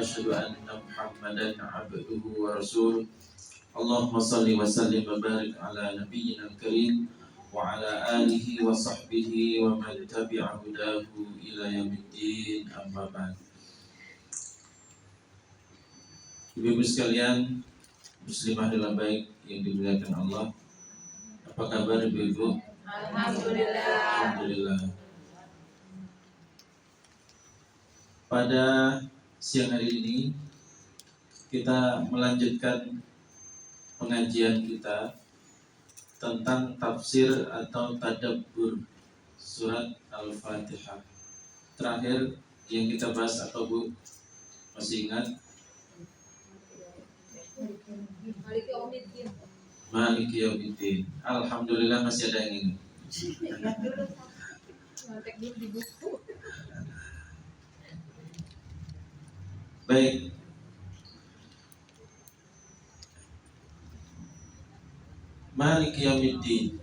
asyhadu anna Muhammadan abduhu wa rasuluh. Allahumma salli wa sallim wa barik ala nabiyyina al-karim wa ala alihi wa sahbihi wa man tabi'a hudahu ila yaumiddin, amma ba'd. Ibu-ibu sekalian, muslimah dalam baik yang dimuliakan Allah, apa kabar ibu-ibu? Alhamdulillah. Pada siang hari ini kita melanjutkan pengajian kita tentang tafsir atau tadabbur surat Al-Fatihah. Terakhir yang kita bahas atau Bu masih ingat? Maliki Yaumiddin. Alhamdulillah masih ada yang ingat. Baik. Maliki Yaumiddin.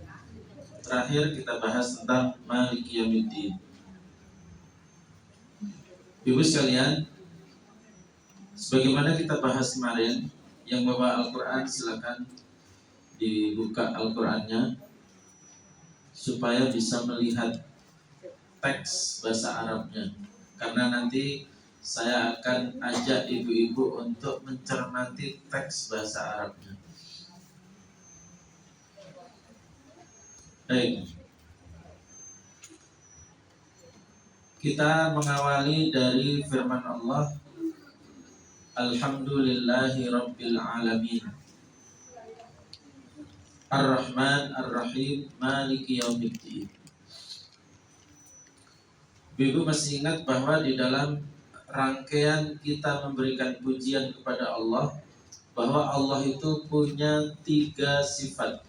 Terakhir kita bahas tentang Maliki Yaumiddin. Ibu sekalian, sebagaimana kita bahas kemarin, yang bawa Al-Quran silakan dibuka Al-Qurannya supaya bisa melihat teks bahasa Arabnya. Karena nanti saya akan ajak ibu-ibu untuk mencermati teks bahasa Arabnya. Baik. Kita mengawali dari firman Allah, Alhamdulillahi Rabbil Alamin, Ar-Rahman Ar-Rahim, Maliki Yaumiddin. Ibu masih ingat bahwa di dalam rangkaian kita memberikan pujian kepada Allah, bahwa Allah itu punya 3 sifat,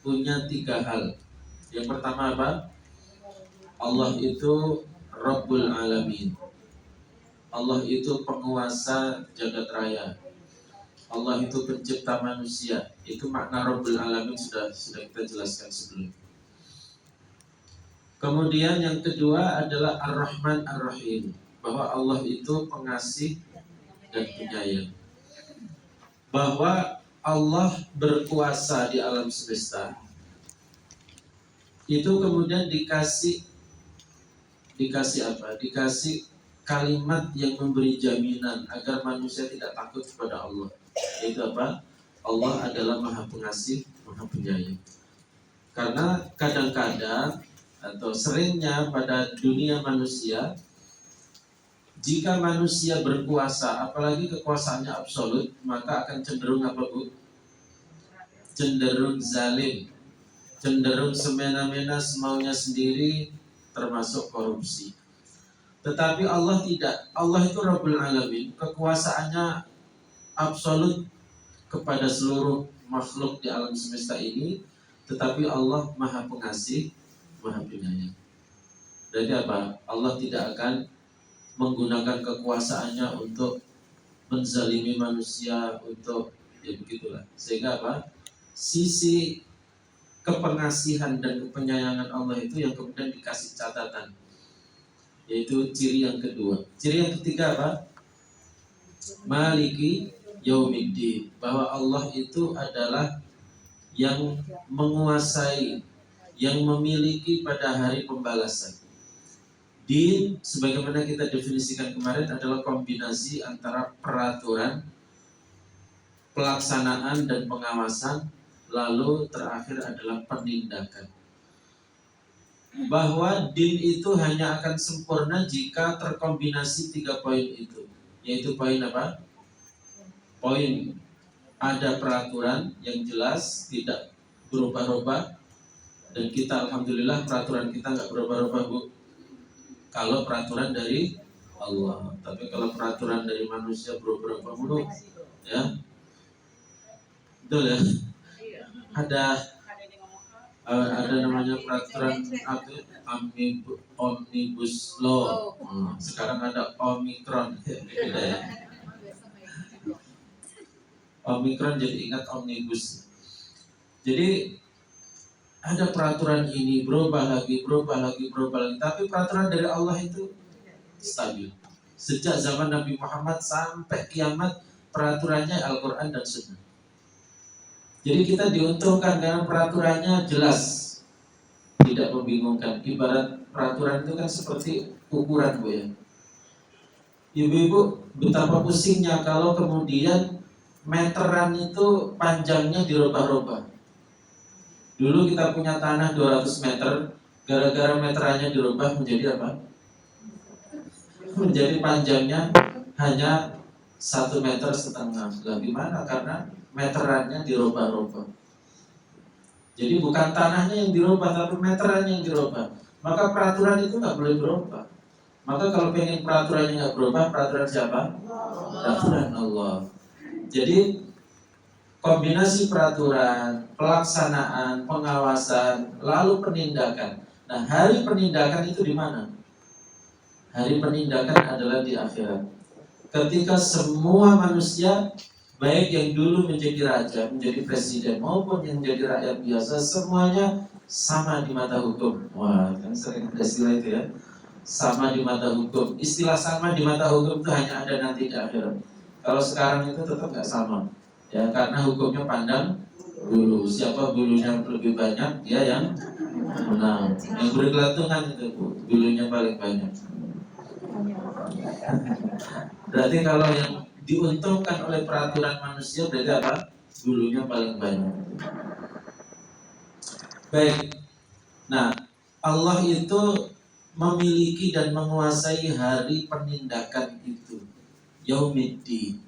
punya 3 hal. Yang pertama apa? Allah itu Rabbul Alamin. Allah itu penguasa jagat raya. Allah itu pencipta manusia. Itu makna Rabbul Alamin sudah kita jelaskan sebelum. Kemudian yang kedua adalah Ar-Rahman Ar-Rahim, bahwa Allah itu pengasih dan penyayang. Bahwa Allah berkuasa di alam semesta. Itu kemudian dikasih apa? Dikasih kalimat yang memberi jaminan agar manusia tidak takut kepada Allah. Itu apa? Allah adalah Maha Pengasih, Maha Penyayang. Karena kadang-kadang atau seringnya pada dunia manusia, jika manusia berkuasa, apalagi kekuasaannya absolut, maka akan cenderung apa, Bu? Cenderung zalim, cenderung semena-mena semaunya sendiri, termasuk korupsi. Tetapi Allah tidak. Allah itu Rabbul Alamin, kekuasaannya absolut kepada seluruh makhluk di alam semesta ini, tetapi Allah Maha Pengasih, Maha Penyayang. Berarti apa? Allah tidak akan menggunakan kekuasaannya untuk menzalimi manusia, untuk ya begitulah. Sehingga apa? Sisi kepengasihan dan kepenyayangan Allah itu yang kemudian dikasih catatan, yaitu ciri yang kedua. Ciri yang ketiga apa? Maliki Yaumiddin, bahwa Allah itu adalah yang menguasai, yang memiliki pada hari pembalasan. Din, sebagaimana kita definisikan kemarin, adalah kombinasi antara peraturan, pelaksanaan dan pengawasan, lalu terakhir adalah penindakan. Bahwa din itu hanya akan sempurna jika terkombinasi 3 poin itu. Yaitu poin apa? Poin ada peraturan yang jelas, tidak berubah-ubah. Dan kita alhamdulillah peraturan kita nggak berubah-ubah, Bu. Kalau peraturan dari Allah. Tapi kalau peraturan dari manusia berubah-ubah mulu, ya. Betul ya? Ada namanya peraturan omnibus law. Sekarang ada Omikron, beda ya. Omikron jadi ingat omnibus. Jadi ada peraturan ini berubah lagi. Tapi peraturan dari Allah itu stabil. Sejak zaman Nabi Muhammad sampai kiamat, peraturannya Al-Quran dan Sunnah. Jadi kita diuntungkan karena peraturannya jelas, tidak membingungkan. Ibarat peraturan itu kan seperti ukuran, Bu ya. Ibu-ibu betapa pusingnya kalau kemudian meteran itu panjangnya dirubah-rubah. Dulu kita punya tanah 200 meter, gara-gara meterannya dirubah menjadi apa? Menjadi panjangnya hanya 1,5 meter. Lah gimana? Karena meterannya dirubah-rubah. Jadi bukan tanahnya yang dirubah, tapi meterannya yang dirubah. Maka peraturan itu nggak boleh berubah. Maka kalau pengen peraturannya nggak berubah, peraturan siapa? Peraturan Allah. Jadi kombinasi peraturan, pelaksanaan, pengawasan, lalu penindakan. Nah, hari penindakan itu di mana? Hari penindakan adalah di akhirat. Ketika semua manusia, baik yang dulu menjadi raja, menjadi presiden, maupun yang menjadi rakyat biasa, semuanya sama di mata hukum. Wah, kan sering ada istilah itu ya. Sama di mata hukum. Istilah sama di mata hukum itu hanya ada nanti di akhirat. Kalau sekarang itu tetap nggak sama. Ya, karena hukumnya pandang bulu. Siapa bulunya lebih banyak, dia yang menang. Yang bergelantungan itu, Bu, bulunya paling banyak. Berarti kalau yang diuntungkan oleh peraturan manusia berarti apa? Bulunya paling banyak. Baik. Nah, Allah itu memiliki dan menguasai hari penindakan itu. Yaumiddin.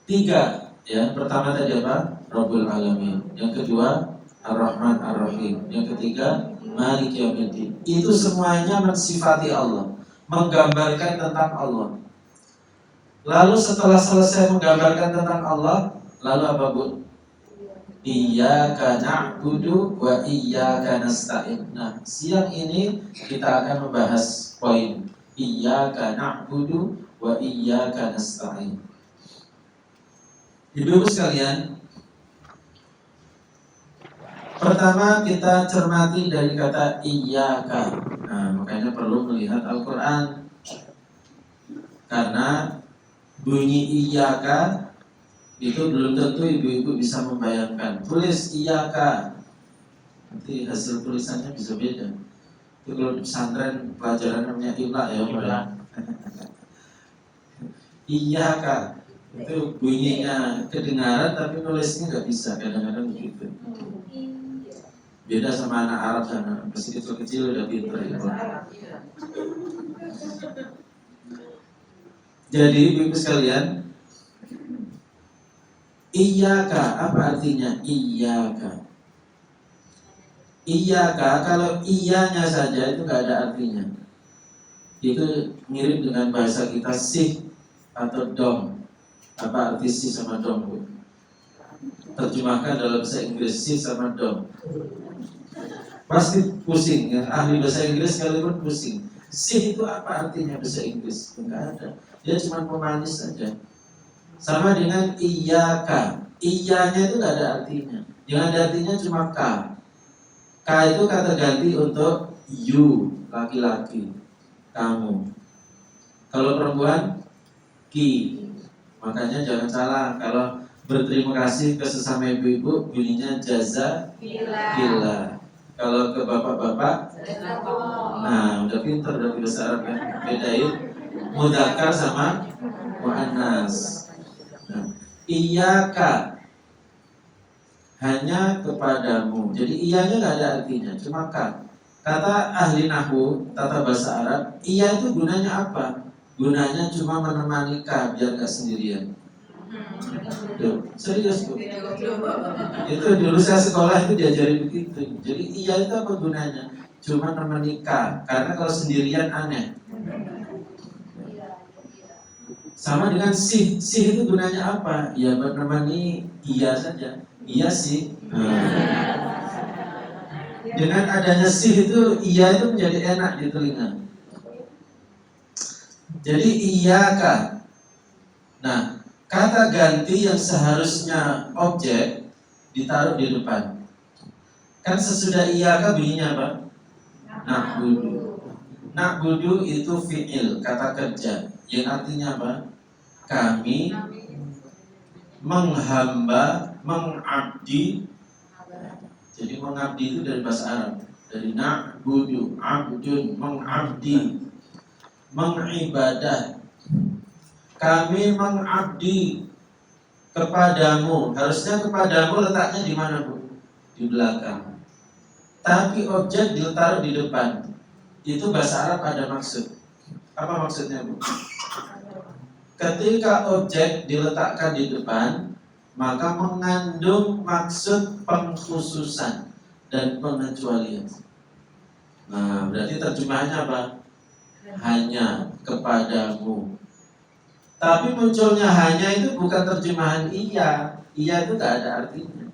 3, ya. Pertama tadi apa? Rabbul Alamin. Yang kedua, Ar-Rahman Ar-Rahim. Yang ketiga, Malik Yaumiddin. Itu semuanya mensifati Allah, menggambarkan tentang Allah. Lalu setelah selesai menggambarkan tentang Allah, lalu apa, Bu? Iyyaka na'budu wa iyyaka nasta'in. Nah, siang ini kita akan membahas poin Iyyaka na'budu wa iyyaka nasta'in. Ibu sekalian, pertama kita cermati dari kata iyyaka. Nah, makanya perlu melihat Al-Quran. Karena bunyi iyyaka itu belum tentu ibu-ibu bisa membayangkan. Tulis iyyaka, nanti hasil tulisannya bisa beda. Itu kalau di pesantren pelajaran namanya imla ya, Pak. Iyyaka itu bunyinya kedengaran tapi nulisnya nggak bisa, kadang-kadang begitu. Beda sama anak Arab sana, masih kecil-kecil udah pintar ya. Jadi ibu sekalian, iyyaka apa artinya? Iyyaka. Iyyaka kalau iyanya saja itu nggak ada artinya. Itu mirip dengan bahasa kita sih atau dom. Apa arti sih sama dom, Bu? Terjemahkan dalam bahasa Inggris sih sama dom. Pasti pusing ya, ahli bahasa Inggris sekalipun pusing. Sih itu apa artinya bahasa Inggris? Enggak ada. Dia cuma pemanis saja. Sama dengan iyyaka. Iyanya itu enggak ada artinya. Yang ada artinya cuma K. K itu kata ganti untuk you, laki-laki, kamu. Kalau perempuan, ki. Makanya jangan salah kalau berterima kasih ke sesama ibu-ibu bunyinya jazakillah. Kalau ke bapak-bapak, nah udah pintar, udah bahasa Arab kan, bedain mudzakkar sama muannas. Nah, iyyaka hanya kepadamu. Jadi iyanya nggak ada artinya, cuma ka. Kata ahli nahwu, tata bahasa Arab, iya itu gunanya apa? Gunanya cuma menemani ka biar nggak sendirian. Tuh, serius, Bu. Itu dulu saya sekolah itu diajari begitu. Jadi iya itu apa gunanya? Cuma menemani ka, karena kalau sendirian aneh. Sama dengan sih itu gunanya apa? Ya menemani iya saja. Iya sih. Dengan adanya sih itu iya itu menjadi enak di telinga. Jadi iyyaka. Nah, kata ganti yang seharusnya objek ditaruh di depan. Kan sesudah iyyaka bunyinya apa? Na'budu. Na'budu itu fi'il, kata kerja, yang artinya apa? Kami menghamba, mengabdi. Jadi mengabdi itu dari bahasa Arab, dari na'budu, abdun, mengabdi, mengibadah. Kami mengabdi kepadamu. Harusnya kepadamu letaknya di mana, Bu? Di belakang. Tapi objek ditaruh di depan. Itu bahasa Arab ada maksud. Apa maksudnya, Bu? Ketika objek diletakkan di depan, maka mengandung maksud pengkhususan dan pengecualian. Nah, berarti terjemahannya apa? Hanya kepadamu. Tapi munculnya hanya itu bukan terjemahan iya. Iya itu tidak ada artinya.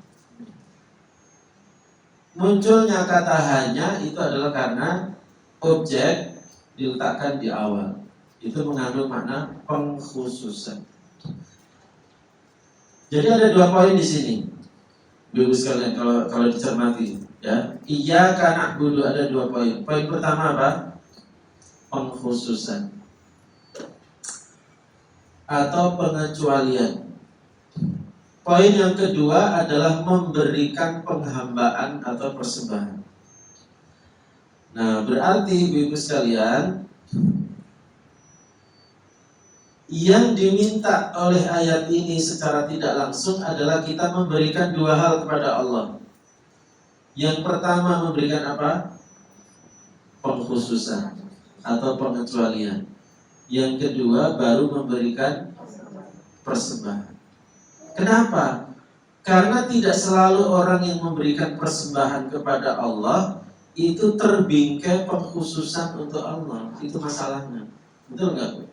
Munculnya kata hanya itu adalah karena objek diletakkan di awal. Itu mengandung makna pengkhususan. Jadi ada 2 poin di sini, Ibu sekalian, kalau dicermati, ya. Iyyaka na'budu ada 2 poin. Poin pertama apa? Pengkhususan atau pengecualian. Poin yang kedua adalah memberikan penghambaan atau persembahan. Nah, berarti Ibu sekalian, yang diminta oleh ayat ini secara tidak langsung adalah kita memberikan 2 hal kepada Allah. Yang pertama memberikan apa? Pengkhususan atau pengecualian. Yang kedua baru memberikan persembahan. Kenapa? Karena tidak selalu orang yang memberikan persembahan kepada Allah itu terbingkai pengkhususan untuk Allah. Itu masalahnya. Betul nggak, Bu?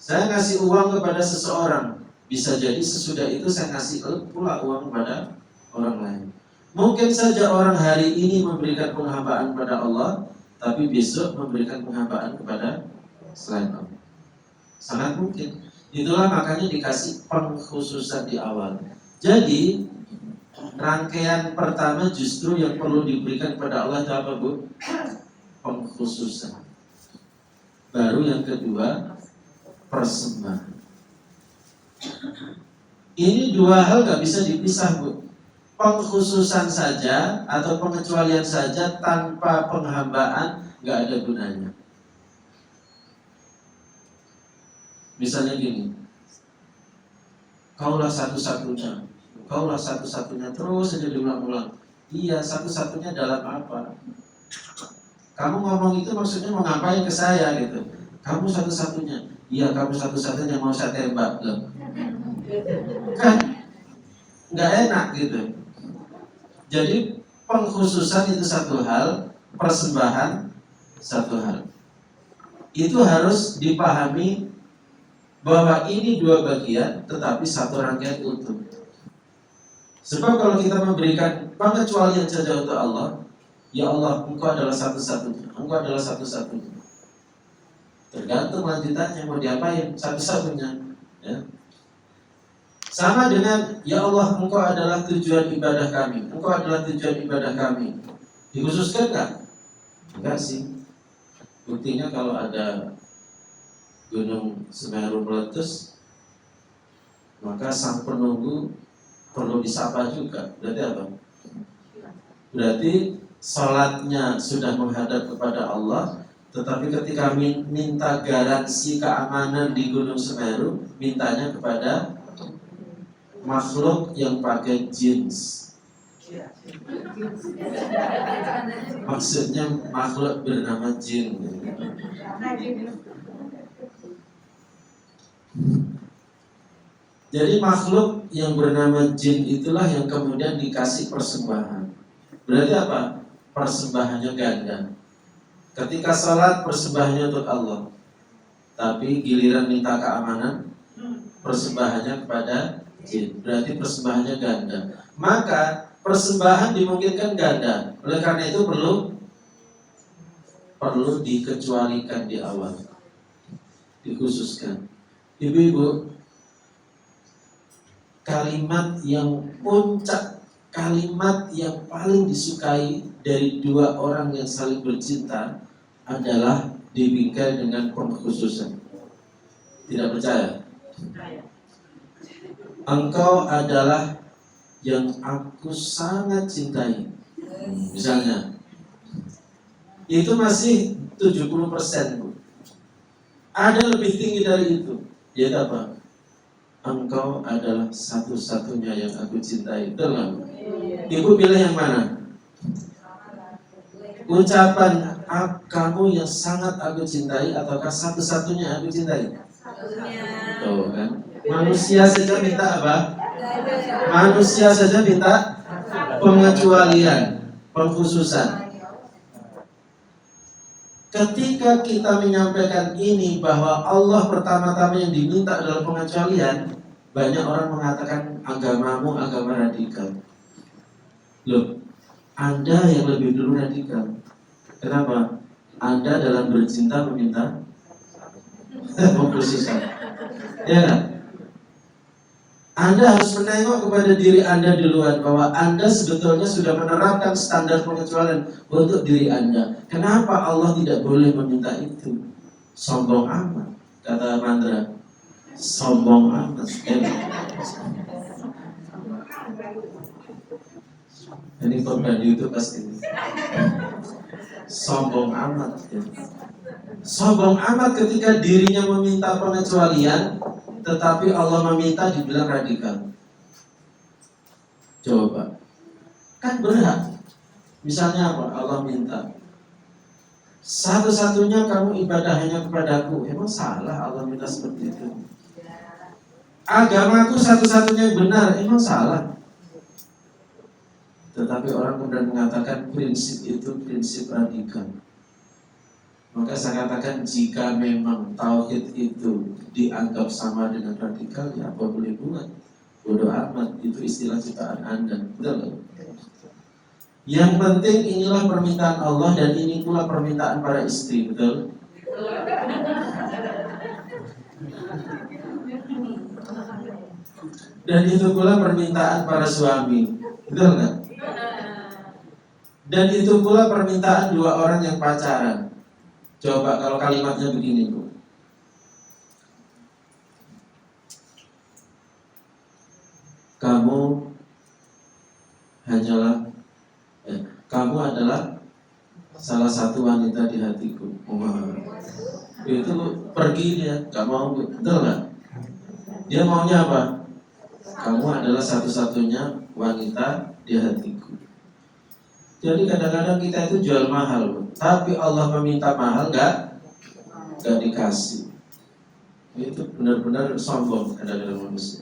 Saya ngasih uang kepada seseorang, bisa jadi sesudah itu saya ngasih pula uang kepada orang lain. Mungkin saja orang hari ini memberikan penghambaan kepada Allah, tapi besok memberikan penghambaan kepada selain Allah. Sangat mungkin. Itulah makanya dikasih pengkhususan di awal. Jadi rangkaian pertama justru yang perlu diberikan kepada Allah itu apa, Bu? Pengkhususan. Baru yang kedua persembahan. Ini 2 hal gak bisa dipisah, Bu. Pengkhususan saja atau pengecualian saja tanpa penghambaan gak ada gunanya. Misalnya gini, kaulah satu-satunya, kaulah satu-satunya, terus saja diulang-ulang. Iya, satu-satunya dalam apa? Kamu ngomong itu maksudnya mau ngapain ke saya gitu? Kamu satu-satunya. Iya, kamu satu-satunya mau saya tembak loh. Kan nggak enak gitu. Jadi pengkhususan itu satu hal, persembahan satu hal. Itu harus dipahami bahwa ini 2 bagian tetapi satu rangkaian utuh. Sebab kalau kita memberikan pengecualian saja untuk Allah, ya Allah, Engkau adalah satu-satunya, Engkau adalah satu-satunya. Tergantung lanjutannya mau diapain, satu-satunya, ya. Sama dengan ya Allah, Engkau adalah tujuan ibadah kami, Engkau adalah tujuan ibadah kami. Dikhususkan enggak? Enggak sih. Buktinya kalau ada Gunung Semeru meletus, maka sang penunggu perlu disapa juga. Berarti apa? Berarti salatnya sudah menghadap kepada Allah, tetapi ketika minta garansi keamanan di Gunung Semeru, mintanya kepada makhluk yang pakai jeans. Maksudnya makhluk bernama jin. Jadi makhluk yang bernama jin itulah yang kemudian dikasih persembahan. Berarti apa? Persembahannya ganda. Ketika salat persembahannya untuk Allah, tapi giliran minta keamanan persembahannya kepada jin. Berarti persembahannya ganda. Maka persembahan dimungkinkan ganda. Oleh karena itu perlu dikecualikan di awal, dikhususkan. Ibu-ibu, kalimat yang puncak kalimat yang paling disukai dari dua orang yang saling bercinta adalah dibingkai dengan pengkhususan. Tidak percaya? Engkau adalah yang aku sangat cintai. Misalnya, itu masih 70%. Ada lebih tinggi dari itu. Yaitu apa? Engkau adalah satu-satunya yang aku cintai. Betul nggak? Ibu pilih yang mana? Ucapan kamu yang sangat aku cintai ataukah satu-satunya aku cintai? Tuh kan? Manusia saja minta apa? Manusia saja minta pengecualian, pengkhususan. Ketika kita menyampaikan ini bahwa Allah pertama-tama yang diminta adalah pengecualian, banyak orang mengatakan agamamu agama radikal. Loh, Anda yang lebih dulu radikal. Kenapa? Anda dalam bercinta meminta pengkhususan. Ya kan? Anda harus menengok kepada diri Anda duluan bahwa Anda sebetulnya sudah menerapkan standar pengecualian untuk diri Anda. Kenapa Allah tidak boleh meminta itu? Sombong amat, kata Mandra. Sombong amat. Ini korban YouTube pasti. Sombong amat. Sombong amat ketika dirinya meminta pengecualian, tetapi Allah meminta dibilang radikal. Coba, kan berat. Misalnya apa? Allah minta satu-satunya kamu ibadah hanya kepadaku. Emang salah Allah minta seperti itu? Agamaku satu-satunya yang benar. Emang salah? Tetapi orang kemudian mengatakan prinsip itu prinsip radikal. Maka saya katakan jika memang tauhid itu dianggap sama dengan radikal, ya apa boleh buat? Bodoh amat, itu istilah ciptaan Anda. Betul? Yang penting inilah permintaan Allah dan ini pula permintaan para istri. Betul? Dan itu pula permintaan para suami. Betul nggak? Dan itu pula permintaan dua orang yang pacaran. Coba kalau kalimatnya begini, Bu. Kamu adalah salah satu wanita di hatiku. Itu pergi dia, gak mau, betul gak? Dia maunya apa? Kamu adalah satu-satunya wanita di hatiku. Jadi kadang-kadang kita itu jual mahal, Bu. Tapi Allah meminta mahal gak dikasih. Itu benar-benar sombong kadang-kadang manusia.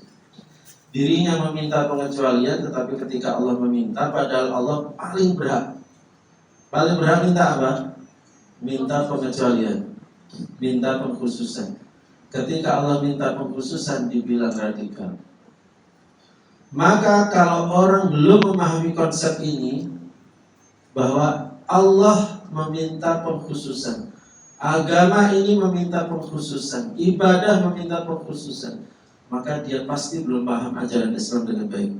Dirinya meminta pengecualian, tetapi ketika Allah meminta, padahal Allah paling berhak. Paling berhak minta apa? Minta pengecualian, minta pengkhususan. Ketika Allah minta pengkhususan, dibilang radikal. Maka kalau orang belum memahami konsep ini, bahwa Allah meminta pengkhususan, agama ini meminta pengkhususan, ibadah meminta pengkhususan, maka dia pasti belum paham ajaran Islam dengan baik.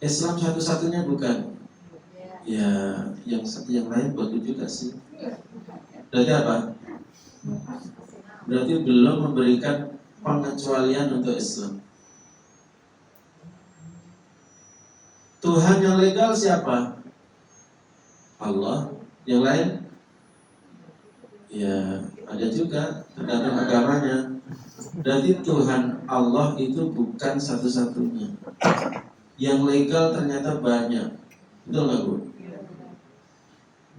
Islam satu-satunya bukan? Ya, yang lain bagus juga sih. Berarti apa? Berarti belum memberikan pengecualian untuk Islam. Tuhan yang legal siapa? Allah. Yang lain? Ya, ada juga, tergantung agamanya. Berarti Tuhan Allah itu bukan satu-satunya. Yang legal ternyata banyak. Betul nggak, Bu?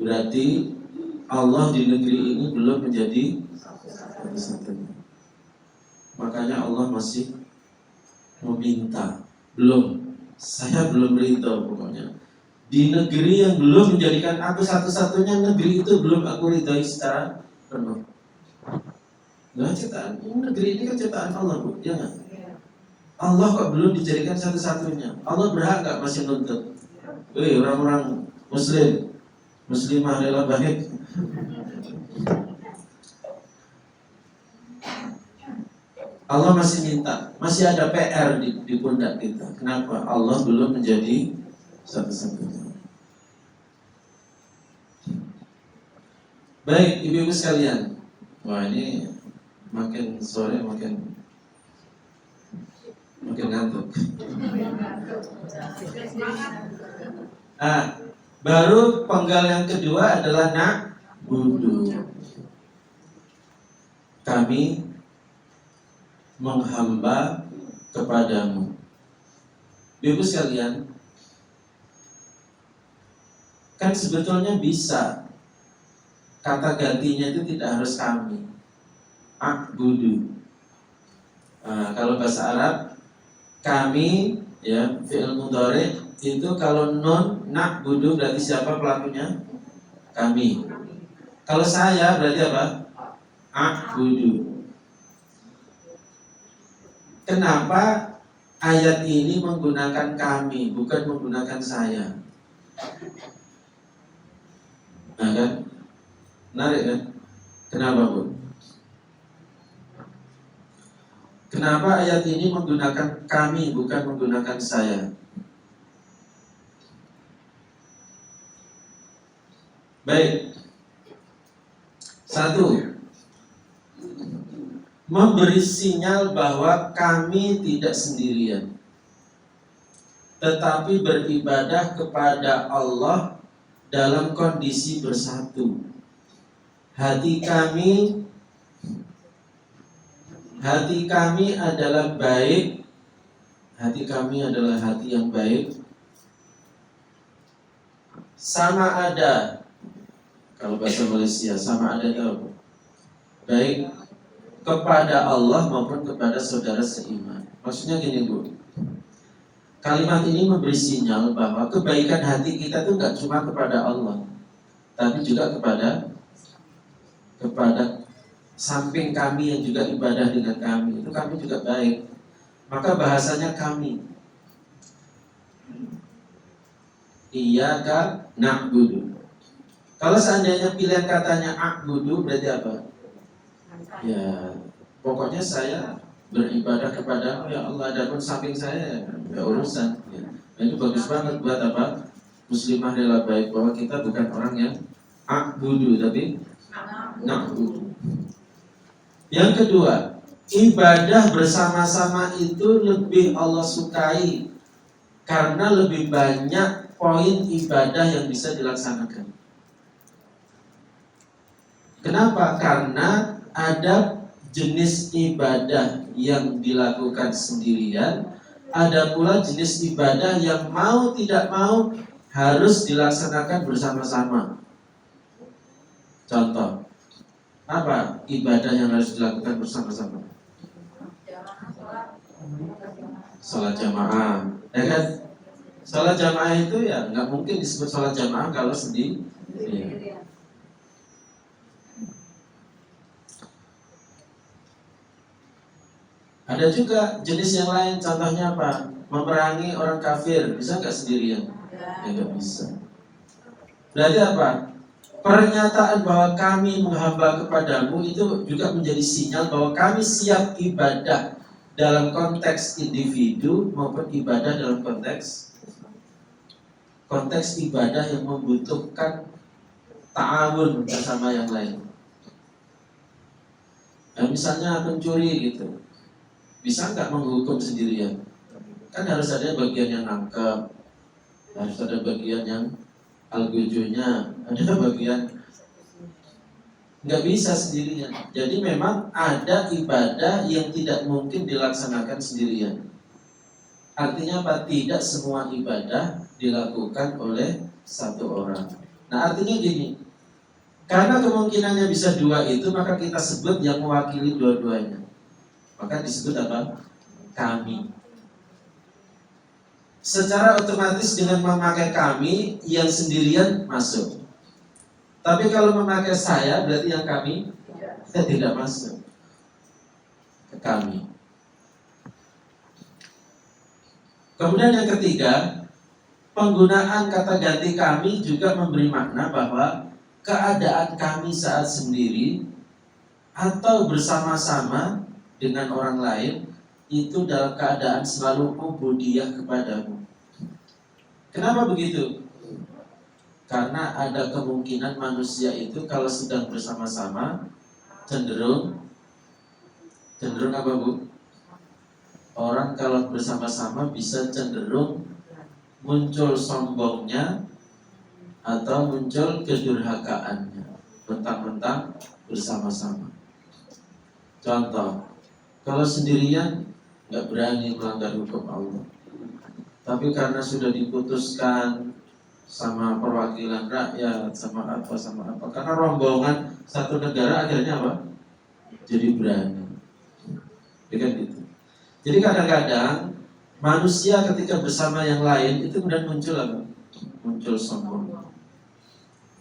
Berarti Allah di negeri ini belum menjadi satu-satunya. Makanya Allah masih meminta. Saya belum ridho pokoknya. Di negeri yang belum menjadikan aku satu-satunya, negeri itu belum aku ridhoi secara penuh. Nah, ciptaan negeri ini kan ciptaan Allah, Bu, ya nggak? Allah kok belum dijadikan satu-satunya? Allah berhak nggak masih nuntut? Orang-orang Muslimah adalah baik. Allah masih minta, masih ada PR di pundak kita. Kenapa? Allah belum menjadi satu-satunya. Baik, ibu-ibu sekalian. Wah, ini makin sore makin ngantuk. Baru penggal yang kedua adalah na'budu. Kami menghamba kepadamu. Ibu sekalian, kan sebetulnya bisa kata gantinya itu tidak harus kami. A'budu. Kalau bahasa Arab, kami, ya, fi'il mudhari itu kalau nun na'budu berarti siapa pelakunya? Kami. Kalau saya berarti apa? A'budu. Kenapa ayat ini menggunakan kami, bukan menggunakan saya? Nah kan, menarik kan? Kenapa, Bu? Kenapa ayat ini menggunakan kami, bukan menggunakan saya? Baik. Satu, memberi sinyal bahwa kami tidak sendirian, tetapi beribadah kepada Allah dalam kondisi bersatu. Hati kami adalah baik. Hati kami adalah hati yang baik. Sama ada, kalau bahasa Malaysia, sama ada itu baik kepada Allah maupun kepada saudara seiman. Maksudnya gini, Bu. Kalimat ini memberi sinyal bahwa kebaikan hati kita itu enggak cuma kepada Allah, tapi juga kepada samping kami yang juga ibadah dengan kami. Itu kami juga baik. Maka bahasanya kami. Iyyaka na'budu. Kalau seandainya pilihan katanya a'budu berarti apa? Ya, pokoknya saya beribadah kepada ya Allah, adapun samping saya ya urusan. Ya. Nah, itu bagus banget buat apa? Muslimah rela baik bahwa kita bukan orang yang a'budu tapi na'budu. Yang kedua, ibadah bersama-sama itu lebih Allah sukai karena lebih banyak poin ibadah yang bisa dilaksanakan. Kenapa? Karena ada jenis ibadah yang dilakukan sendirian, ada pula jenis ibadah yang mau tidak mau harus dilaksanakan bersama-sama. Contoh, apa ibadah yang harus dilakukan bersama-sama? Sholat jamaah, ya kan? Sholat jamaah itu ya nggak mungkin disebut sholat jamaah kalau sendiri. Ya. Ada juga jenis yang lain, contohnya apa? Memerangi orang kafir, bisa nggak sendirian? Ya nggak bisa. Berarti apa? Pernyataan bahwa kami menghamba kepadamu itu juga menjadi sinyal bahwa kami siap ibadah dalam konteks individu maupun ibadah dalam konteks ibadah yang membutuhkan ta'awun bersama yang lain. Nah, misalnya pencuri gitu, bisa nggak menghukum sendirian? Kan harus ada bagian yang nangkep, harus ada bagian yang al-gujunya, ada bagian nggak bisa sendirian. Jadi memang ada ibadah yang tidak mungkin dilaksanakan sendirian. Artinya apa? Tidak semua ibadah dilakukan oleh satu orang. Nah artinya gini, karena kemungkinannya bisa dua itu, maka kita sebut yang mewakili dua-duanya. Maka disebut apa? Kami. Secara otomatis dengan memakai kami, yang sendirian masuk. Tapi kalau memakai saya, berarti yang kami tidak masuk ke kami. Kemudian yang ketiga, penggunaan kata ganti kami juga memberi makna bahwa keadaan kami saat sendiri atau bersama-sama dengan orang lain itu dalam keadaan selalu ubudiyah kepadamu. Kenapa begitu? Karena ada kemungkinan manusia itu kalau sedang bersama-sama cenderung apa Bu? Orang kalau bersama-sama bisa cenderung muncul sombongnya atau muncul kedurhakaannya, mentang-mentang bersama-sama. Contoh, kalau sendirian nggak berani melanggar hukum Allah, tapi karena sudah diputuskan sama perwakilan rakyat, sama apa, karena rombongan satu negara akhirnya apa? Jadi berani. Kan gitu. Jadi kadang-kadang manusia ketika bersama yang lain itu kemudian muncul apa? Muncul sombong.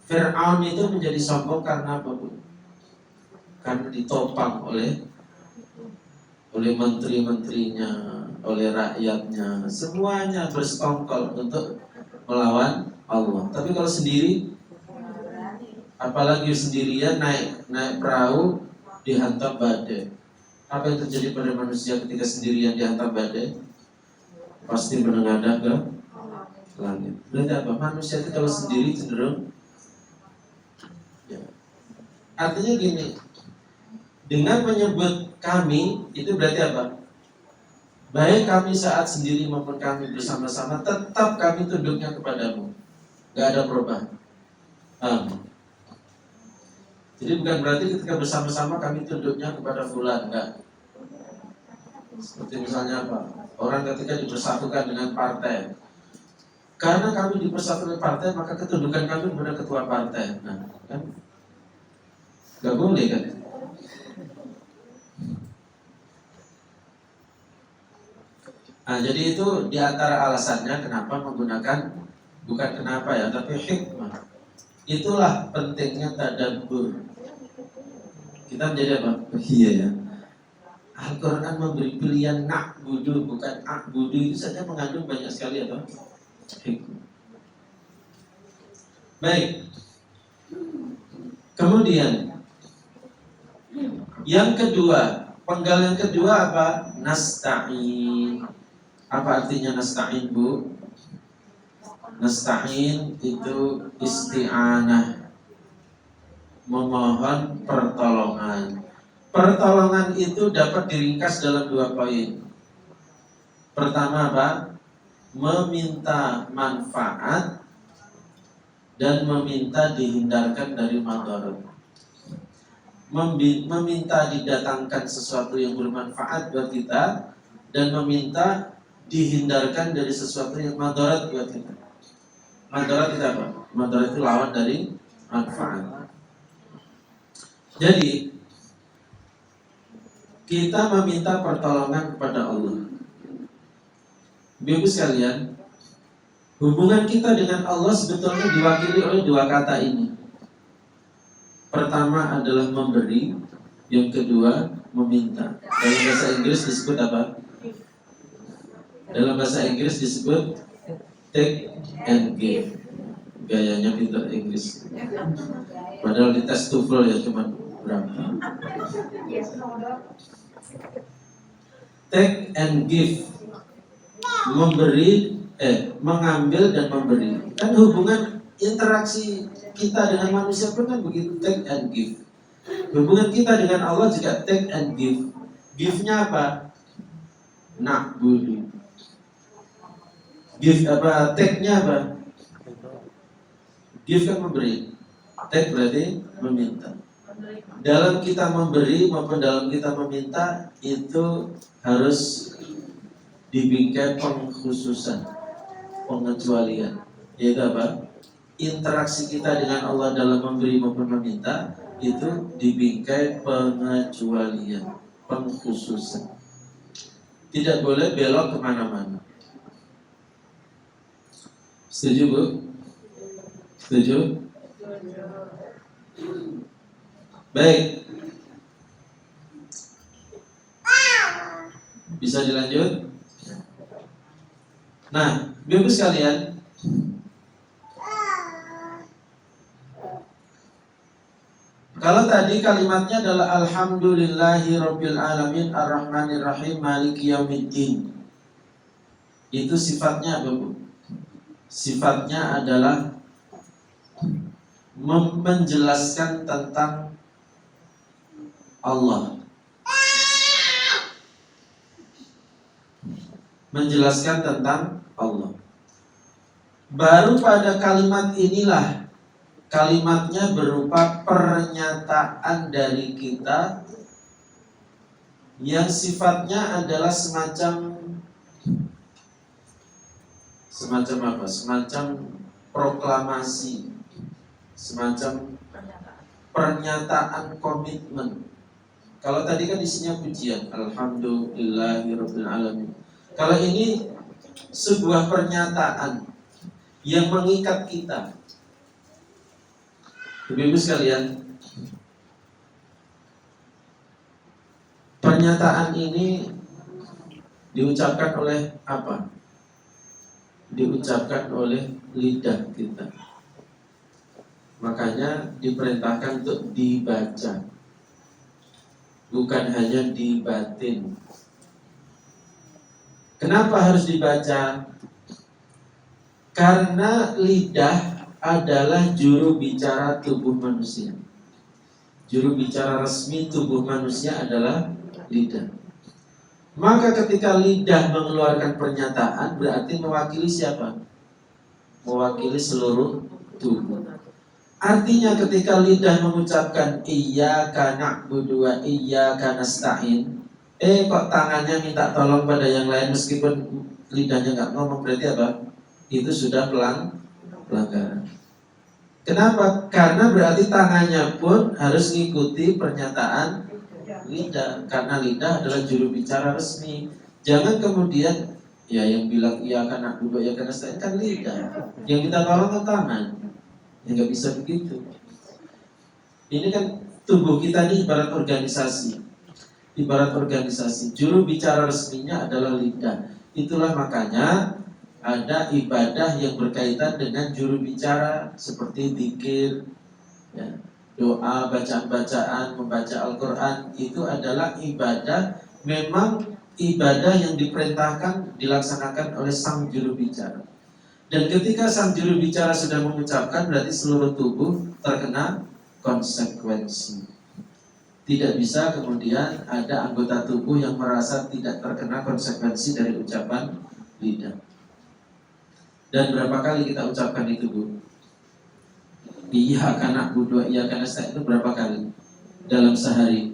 Fir'aun itu menjadi sombong karena apa, Bu? Karena ditopang oleh menteri-menterinya, oleh rakyatnya, semuanya bersekongkol untuk melawan Allah. Tapi kalau sendiri, apalagi sendirian naik perahu dihantam badai. Apa yang terjadi pada manusia ketika sendirian dihantam badai? Pasti menengadah ke langit. Berarti apa? Manusia itu kalau sendiri cenderung ya. Artinya gini, dengan menyebut kami itu berarti apa? Baik kami saat sendiri maupun kami bersama-sama, tetap kami tunduknya kepadamu. Gak ada perubahan. Jadi bukan berarti ketika bersama-sama kami tunduknya kepada fulan, enggak. Seperti misalnya apa? Orang ketika dipersatukan dengan partai, karena kami dipersatukan partai, maka ketundukan kami kepada ketua partai. Nah, kan? Gak boleh kan? Nah, jadi itu diantara alasannya kenapa menggunakan, bukan kenapa ya, tapi hikmah. Itulah pentingnya tadabbur. Kita menjadi apa? Iya ya. Al-Quran memberi pilihan na'budu bukan a'budu, itu saja mengandung banyak sekali apa? Hikmah. Baik. Kemudian yang kedua, penggal yang kedua apa? Nasta'in. Apa artinya nasta'in, Bu? Nasta'in itu isti'anah, memohon pertolongan. Pertolongan itu dapat diringkas dalam 2 poin. Pertama apa? Meminta manfaat dan meminta dihindarkan dari madarat. Meminta didatangkan sesuatu yang bermanfaat buat kita, dan meminta dihindarkan dari sesuatu yang madarat buat kita. Madarat itu apa? Madarat itu lawan dari manfaat. Jadi kita meminta pertolongan kepada Allah. Bapak sekalian, hubungan kita dengan Allah sebetulnya diwakili oleh 2 kata ini. Pertama adalah memberi, yang kedua meminta. Dalam bahasa Inggris disebut apa? Dalam bahasa Inggris disebut take and give. Gayanya pintar Inggris. Padahal di tes TOEFL ya cuma berapa? Take and give. Memberi, mengambil dan memberi. Kan hubungan interaksi kita dengan manusia pun kan begitu, take and give. Hubungan kita dengan Allah juga take and give. Give-nya apa? Na'budu. Give apa? Take-nya apa? Give kan memberi. Take berarti meminta. Dalam kita memberi maupun dalam kita meminta itu harus dibingkai pengkhususan, pengecualian. Yaitu apa? Interaksi kita dengan Allah dalam memberi maupun meminta itu dibingkai pengecualian, pengkhususan. Tidak boleh belok kemana-mana. Setuju, Bu? Setuju? Baik. Bisa dilanjut? Nah, Bapak sekalian, Kalau tadi kalimatnya adalah Alhamdulillahi Rabbil Alamin Ar-Rahmanir Rahim Maliki Yaumiddin. Itu sifatnya apa, Bu? Sifatnya adalah menjelaskan tentang Allah. Menjelaskan tentang Allah. Baru pada kalimat inilah, kalimatnya berupa pernyataan dari kita yang sifatnya adalah semacam apa? Semacam proklamasi, semacam pernyataan komitmen. Kalau tadi kan isinya pujian, Alhamdulillahirabbil alamin. Kalau ini sebuah pernyataan yang mengikat kita. Ibu-ibu sekalian, pernyataan ini diucapkan oleh apa? Diucapkan oleh lidah kita. Makanya diperintahkan untuk dibaca, bukan hanya dibatin. Kenapa harus dibaca? Karena lidah adalah juru bicara tubuh manusia. Juru bicara resmi tubuh manusia adalah lidah. Maka ketika lidah mengeluarkan pernyataan, berarti mewakili siapa? Mewakili seluruh tubuh. Artinya ketika lidah mengucapkan iyyaka na'budu wa iyyaka nasta'in, kok tangannya minta tolong pada yang lain meskipun lidahnya nggak ngomong, berarti apa? Itu sudah pelanggaran. Kenapa? Karena berarti tangannya pun harus mengikuti pernyataan lidah, karena lidah adalah juru bicara resmi. Jangan kemudian ya yang bilang iya karena duduk ya karena saya kan lidah, yang kita tolong kan tangan. Ya nggak bisa begitu. Ini kan tubuh kita ini ibarat organisasi. Ibarat organisasi, juru bicara resminya adalah lidah. Itulah makanya ada ibadah yang berkaitan dengan juru bicara seperti zikir, ya, doa, bacaan-bacaan, membaca Al-Quran. Itu adalah ibadah, memang ibadah yang diperintahkan dilaksanakan oleh sang juru bicara. Dan ketika sang juru bicara sudah mengucapkan, berarti seluruh tubuh terkena konsekuensi. Tidak bisa kemudian ada anggota tubuh yang merasa tidak terkena konsekuensi dari ucapan lidah. Dan berapa kali kita ucapkan itu, Bu? Iyyaka na'budu wa iyyaka nasta'in itu berapa kali dalam sehari?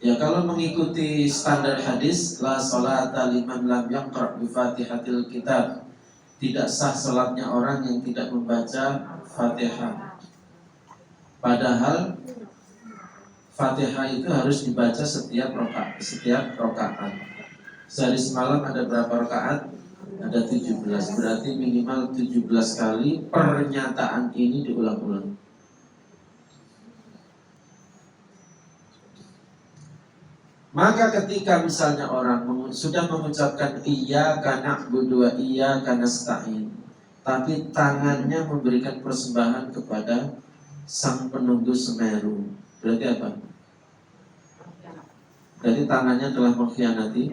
Ya, kalau mengikuti standar hadis, la sholata liman lam yaqra' bi Fatihatil Kitab. Tidak sah salatnya orang yang tidak membaca Fatihah. Padahal Fatihah itu harus dibaca setiap rakaat. Sehari semalam ada berapa rakaat? Ada 17. Berarti minimal 17 kali pernyataan ini diulang-ulang. Maka ketika misalnya orang sudah mengucapkan iyyaka na'budu wa iyyaka nasta'in, tapi tangannya memberikan persembahan kepada sang penunggu Semeru, berarti apa? Berarti tangannya telah mengkhianati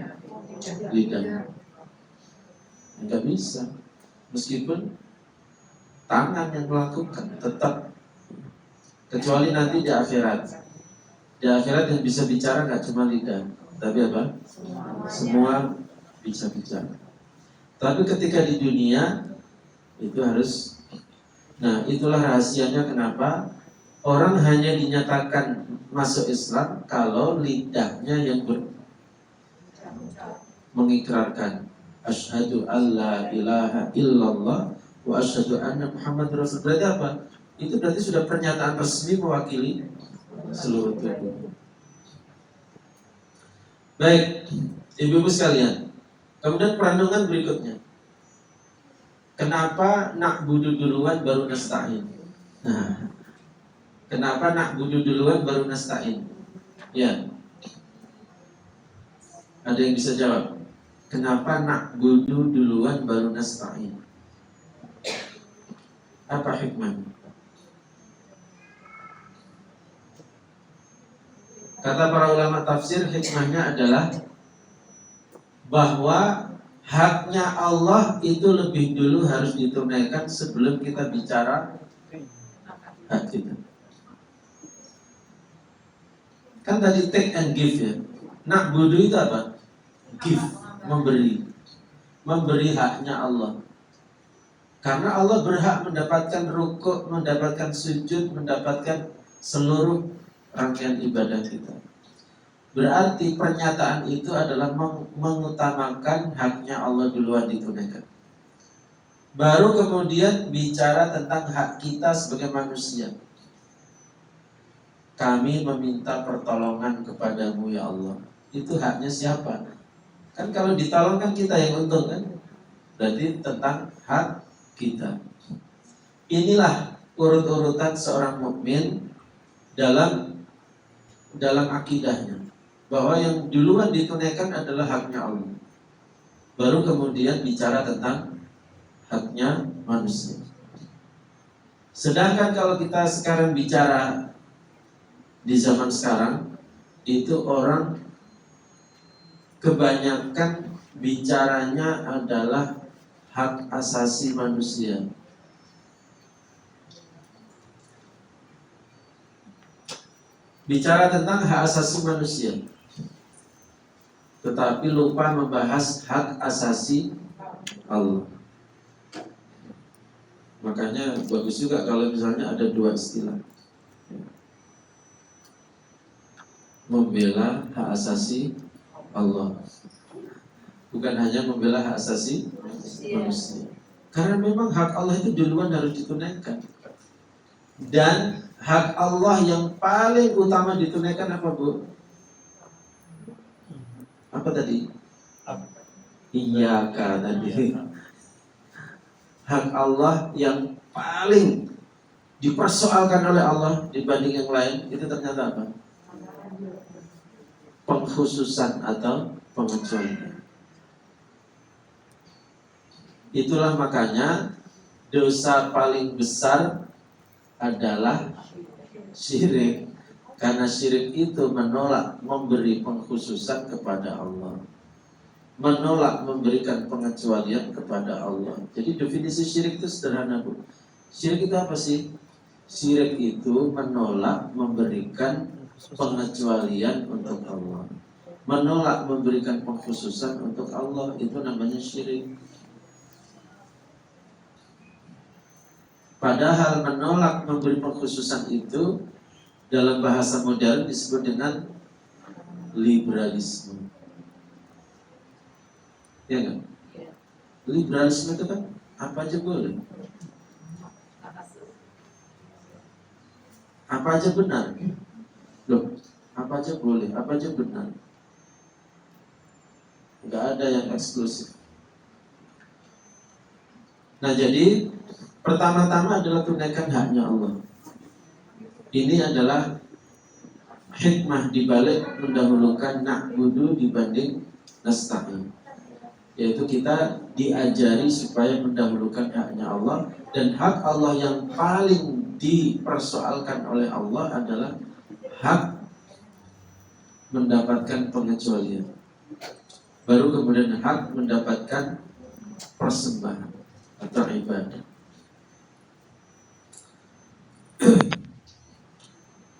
lidah. Enggak bisa. Meskipun tangan yang melakukan, tetap. Kecuali nanti di akhirat. Di akhirat yang bisa bicara nggak cuma lidah, tapi apa? Semua bisa bicara. Tapi ketika di dunia itu harus. Nah, itulah rahasianya kenapa orang hanya dinyatakan masuk Islam kalau lidahnya yang mengikrarkan asyhadu alla ilaha illallah wa asyhadu anna Muhammad Rasul. Berarti apa? Itu berarti sudah pernyataan resmi mewakili seluruh tubuh. Baik, ibu-ibu sekalian. Kemudian perenungan berikutnya. Kenapa na'budu duluan baru nasta'in? Nah, kenapa na'budu duluan baru nasta'in? Ya. Ada yang bisa jawab? Kenapa na'budu duluan baru nasta'in? Apa hikmah? Kata para ulama tafsir, hikmahnya adalah bahwa haknya Allah itu lebih dulu harus ditunaikan sebelum kita bicara hak kita. Kan tadi take and give ya. Nak budu itu apa? Give, memberi haknya Allah. Karena Allah berhak mendapatkan rukuk, mendapatkan sujud, mendapatkan seluruh rangkaian ibadah kita. Berarti pernyataan itu adalah mengutamakan haknya Allah duluan ditunaikan. Baru kemudian bicara tentang hak kita sebagai manusia. Kami meminta pertolongan kepadamu ya Allah. Itu haknya siapa? Kan kalau ditolong kan kita yang untung kan? Berarti tentang hak kita. Inilah urut-urutan seorang mukmin dalam akidahnya, bahwa yang duluan ditunaikan adalah haknya Allah. Baru kemudian bicara tentang haknya manusia. Sedangkan kalau kita sekarang bicara di zaman sekarang, itu orang kebanyakan bicaranya adalah hak asasi manusia. Bicara tentang hak asasi manusia, tetapi lupa membahas hak asasi Allah. Makanya bagus juga kalau misalnya ada dua istilah, membela hak asasi Allah, bukan hanya membela hak asasi manusia. Karena memang hak Allah itu duluan harus ditunaikan. Dan hak Allah yang paling utama ditunaikan apa, Bu? Apa tadi? Iyyaka tadi. Hak Allah yang paling dipersoalkan oleh Allah dibanding yang lain itu ternyata apa? Pengkhususan atau pengecualian. Itulah makanya dosa paling besar adalah syirik. Karena syirik itu menolak memberi pengkhususan kepada Allah, menolak memberikan pengecualian kepada Allah. Jadi definisi syirik itu sederhana, Bu. Syirik itu apa sih? Syirik itu menolak memberikan pengecualian untuk Allah, menolak memberikan pengkhususan untuk Allah. Itu namanya syirik. Padahal menolak memberi pengkhususan itu dalam bahasa modern disebut dengan liberalisme. Ya kan? Liberalisme itu kan apa aja boleh, apa aja benar. Loh, apa aja boleh, apa aja benar. Enggak ada yang eksklusif. Nah, jadi pertama-tama adalah tunaikan haknya Allah. Ini adalah hikmah dibalik mendahulukan na'budu dibanding nasta'in. Yaitu kita diajari supaya mendahulukan haknya Allah. Dan hak Allah yang paling dipersoalkan oleh Allah adalah hak mendapatkan pengecualian. Baru kemudian hak mendapatkan persembahan atau ibadah.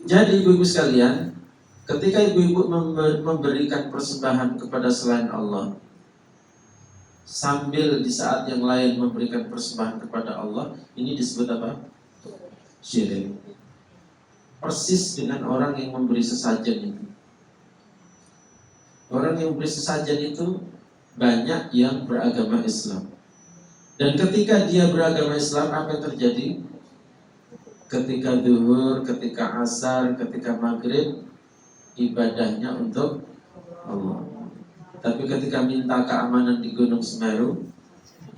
Jadi ibu-ibu sekalian, ketika ibu-ibu memberikan persembahan kepada selain Allah, sambil di saat yang lain memberikan persembahan kepada Allah, ini disebut apa? Syirik. Persis dengan orang yang memberi sesajen itu. Orang yang memberi sesajen itu banyak yang beragama Islam. Dan ketika dia beragama Islam, apa yang terjadi? Ketika zuhur, ketika asar, ketika maghrib, ibadahnya untuk Allah. Tapi ketika minta keamanan di Gunung Semeru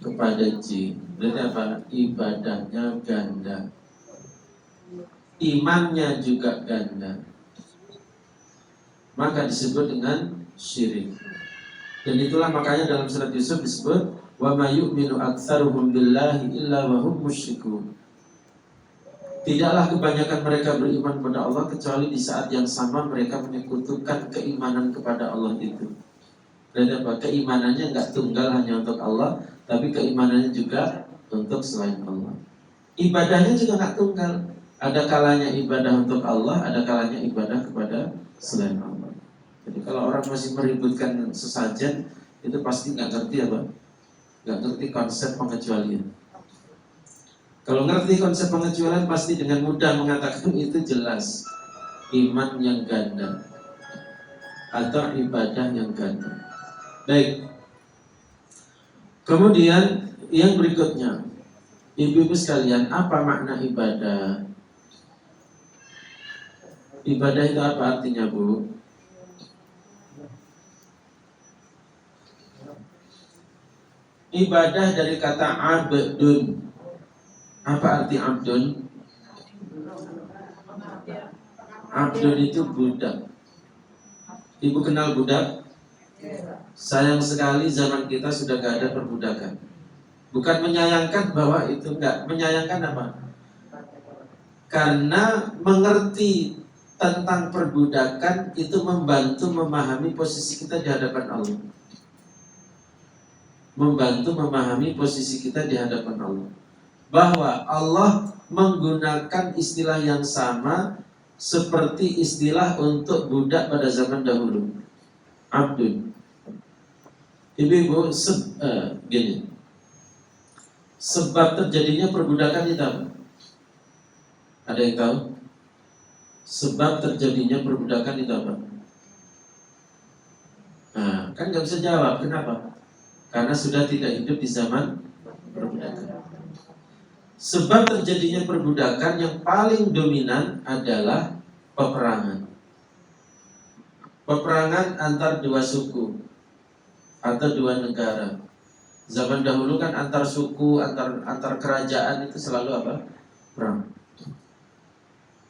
kepada jin, berarti apa? Ibadahnya ganda, imannya juga ganda. Maka disebut dengan syirik. Dan itulah makanya dalam surat Yusuf disebut wa ma yu'minu aktsaruhum billahi illa wa hum musyrikun. Tidaklah kebanyakan mereka beriman kepada Allah kecuali di saat yang sama mereka menyekutukan keimanan kepada Allah itu. Dan apa? Keimanannya nggak tunggal hanya untuk Allah, tapi keimanannya juga untuk selain Allah. Ibadahnya juga nggak tunggal. Ada kalanya ibadah untuk Allah, ada kalanya ibadah kepada selain Allah. Jadi kalau orang masih meributkan sesajen, itu pasti nggak ngerti apa? Nggak ngerti konsep pengecualian. Kalau ngerti konsep pengecualian pasti dengan mudah mengatakan itu jelas iman yang ganda atau ibadah yang ganda. Baik. Kemudian yang berikutnya, ibu-ibu sekalian, apa makna ibadah? Ibadah itu apa artinya, Bu? Ibadah dari kata abdun. Apa arti abdun? Abdun itu budak. Ibu kenal budak? Sayang sekali zaman kita sudah gak ada perbudakan. Bukan menyayangkan bahwa itu enggak. Menyayangkan apa? Karena mengerti tentang perbudakan itu membantu memahami posisi kita di hadapan Allah. Membantu memahami posisi kita di hadapan Allah. Bahwa Allah menggunakan istilah yang sama seperti istilah untuk budak pada zaman dahulu, abdun. Ibu-ibu, gini, sebab terjadinya perbudakan itu apa? Ada yang tahu? Sebab terjadinya perbudakan itu apa? Nah, kan nggak bisa jawab. Kenapa? Karena sudah tidak hidup di zaman perbudakan. Sebab terjadinya perbudakan yang paling dominan adalah peperangan. Peperangan antar dua suku atau dua negara. Zaman dahulu kan antar suku, antar kerajaan itu selalu apa? Perang.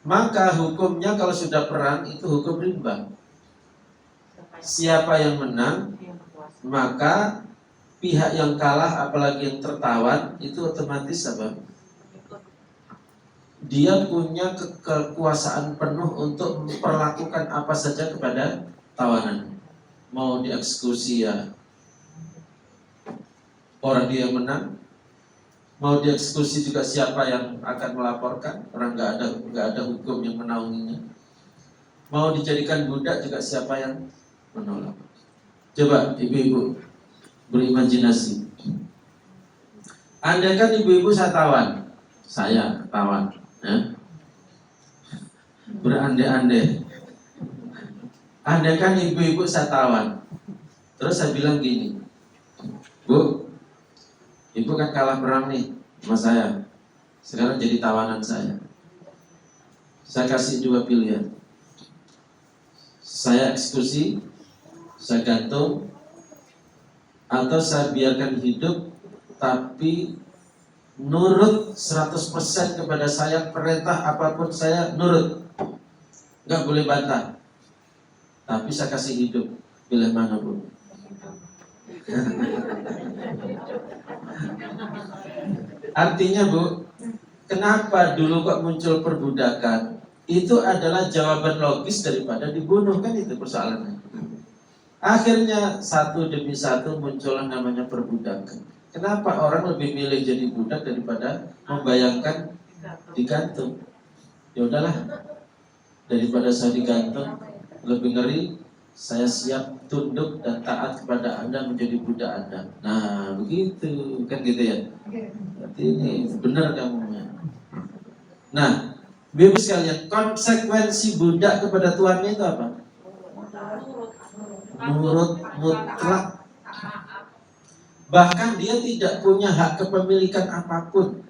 Maka hukumnya kalau sudah perang itu hukum rimba. Siapa yang menang, maka pihak yang kalah apalagi yang tertawan itu otomatis apa? Dia punya kekuasaan penuh untuk memperlakukan apa saja kepada tawanan. Mau dieksekusi ya orang dia yang menang, mau dieksekusi juga siapa yang akan melaporkan, orang nggak ada hukum yang menaunginya. Mau dijadikan budak juga siapa yang menolak. Coba ibu-ibu berimajinasi. Andai kan ibu-ibu saya tawan, ya. Berandai-andai. Andai kan ibu-ibu saya tawan, terus saya bilang gini, Bu, ibu kan kalah perang nih sama saya, sekarang jadi tawanan saya. Saya kasih dua pilihan, saya eksekusi, saya gantung, atau saya biarkan hidup tapi nurut 100% kepada saya, perintah apapun saya nurut, nggak boleh bantah. Tapi saya kasih hidup, pilih mana, Bu? Artinya, Bu, kenapa dulu kok muncul perbudakan? Itu adalah jawaban logis daripada dibunuh, kan itu persoalannya. Akhirnya satu demi satu muncullah namanya perbudakan. Kenapa orang lebih milih jadi budak daripada membayangkan digantung? Ya udahlah, daripada saya digantung, lebih ngeri saya siap tunduk dan taat kepada Anda menjadi budak Anda. Nah, begitu, kan gitu ya. Berarti ini benar kamu. Nah, Bapak sekalian, konsekuensi budak kepada tuannya itu apa? Nurut mutlak. Bahkan dia tidak punya hak kepemilikan apapun.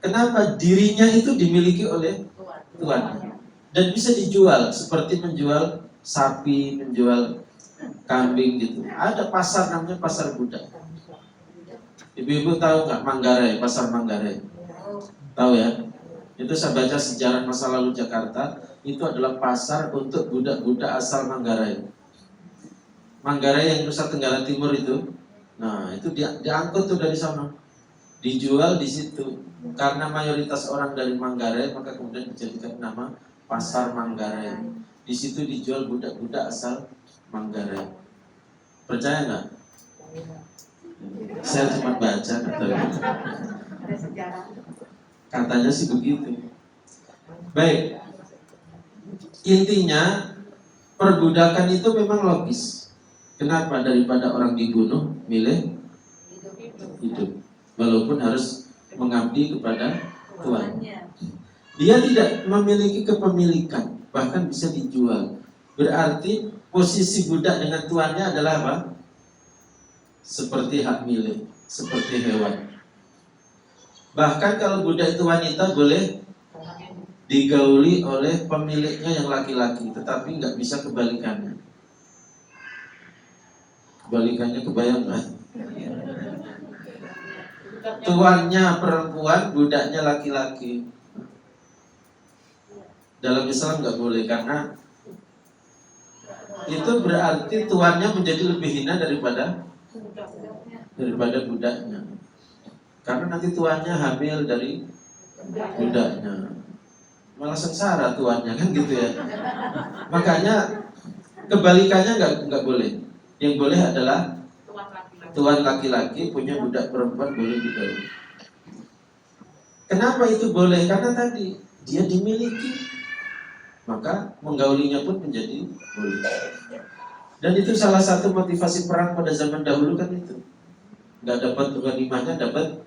Kenapa? Dirinya itu dimiliki oleh tuannya dan bisa dijual, seperti menjual sapi, menjual kambing gitu. Ada pasar namanya pasar budak. Ibu-ibu tahu nggak Manggarai, pasar Manggarai? Tahu ya? Itu saya baca sejarah masa lalu Jakarta, itu adalah pasar untuk budak-budak asal Manggarai. Manggarai yang Nusa Tenggara Timur itu. Nah, itu diangkut tuh dari sana. dijual di situ. Karena mayoritas orang dari Manggarai, maka kemudian dijadikan nama Pasar Manggarai. Di situ dijual budak-budak asal Manggarai. Percaya nggak? Saya cuma baca katanya sih begitu. Baik, intinya perbudakan itu memang logis. Kenapa? Daripada orang dibunuh, milih hidup, walaupun harus mengabdi kepada Tuhan. Dia tidak memiliki kepemilikan, bahkan bisa dijual. Berarti posisi budak dengan tuannya adalah apa? Seperti hak milik, seperti hewan. Bahkan kalau budak itu wanita boleh digauli oleh pemiliknya yang laki-laki, tetapi nggak bisa kebalikannya. Kebalikannya kebayang nggak? Tuannya perempuan, budaknya laki-laki. Dalam Islam nggak boleh, karena itu berarti tuannya menjadi lebih hina daripada budaknya. Karena nanti tuannya hamil dari budaknya, malah sengsara tuannya, kan gitu ya. Makanya kebalikannya nggak boleh. Yang boleh adalah tuan laki-laki punya budak perempuan boleh digauli. Kenapa itu boleh? Karena tadi dia dimiliki, maka menggaulinya pun menjadi boleh. Dan itu salah satu motivasi perang pada zaman dahulu kan itu. Nggak dapat ghanimahnya, dapat.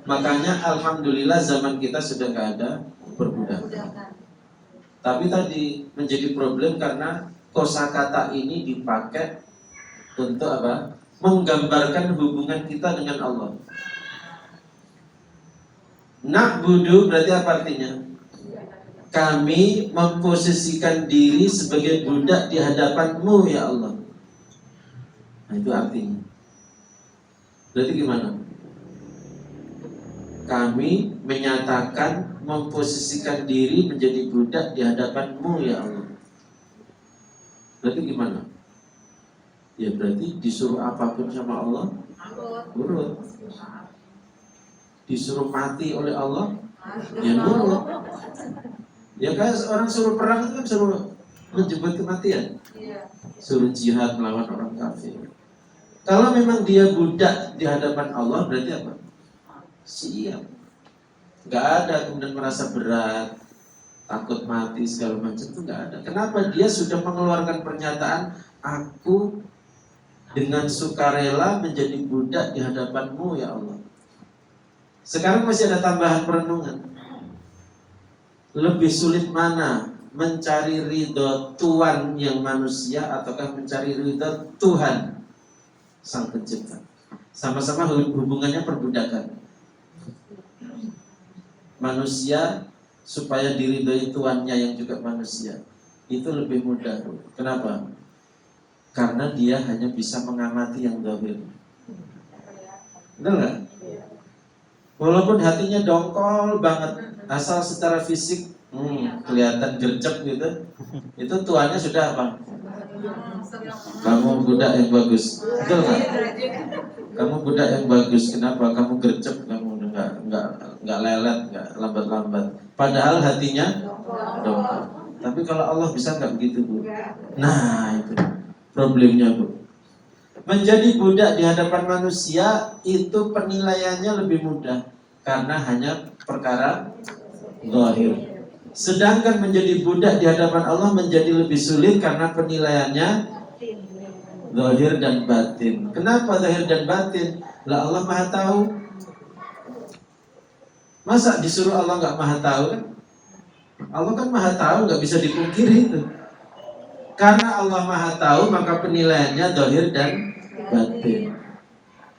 Makanya alhamdulillah zaman kita sudah nggak ada perbudakan. Tapi tadi menjadi problem karena kosakata ini dipakai untuk apa? Menggambarkan hubungan kita dengan Allah. Na'budu berarti apa artinya? Kami memposisikan diri sebagai budak di hadapan-Mu ya Allah. Nah itu artinya. Berarti gimana? Kami menyatakan memposisikan diri menjadi budak di hadapan-Mu ya Allah. Berarti gimana? Ya berarti disuruh apapun sama Allah nurut. Disuruh mati oleh Allah ya nurut. Ya kan orang suruh perang itu kan suruh menjemput kematian, suruh jihad melawan orang kafir. Kalau memang dia budak di hadapan Allah berarti apa? Siap. Gak ada kemudian merasa berat, takut mati segala macam, itu gak ada. Kenapa? Dia sudah mengeluarkan pernyataan, aku dengan sukarela menjadi budak di hadapan-Mu ya Allah. Sekarang masih ada tambahan perenungan. Lebih sulit mana? Mencari ridho Tuhan yang manusia ataukah mencari ridho Tuhan Sang Pencipta? Sama-sama hubungannya perbudakan. Manusia supaya diridhoi tuannya yang juga manusia itu lebih mudah. Kenapa? Karena dia hanya bisa mengamati yang zahir. Benar nggak? Walaupun hatinya dongkol banget, asal secara fisik kelihatan gercep gitu, itu tuannya sudah apa? Kamu budak yang bagus, betul nggak? Kamu budak yang bagus, kenapa? Kamu gercep, kamu nggak lelet, nggak lambat-lambat. Padahal hatinya dongkol. Tapi kalau Allah bisa nggak begitu, Bu? Nah itu problemnya, Bu. Menjadi budak di hadapan manusia itu penilaiannya lebih mudah karena hanya perkara zahir. Sedangkan menjadi budak di hadapan Allah menjadi lebih sulit karena penilaiannya zahir dan batin. Kenapa zahir dan batin? Lah Allah Maha tahu. Masa disuruh Allah nggak Maha tahu kan? Allah kan Maha tahu, nggak bisa dipungkiri itu. Karena Allah Maha tahu, maka penilaiannya zahir dan batin.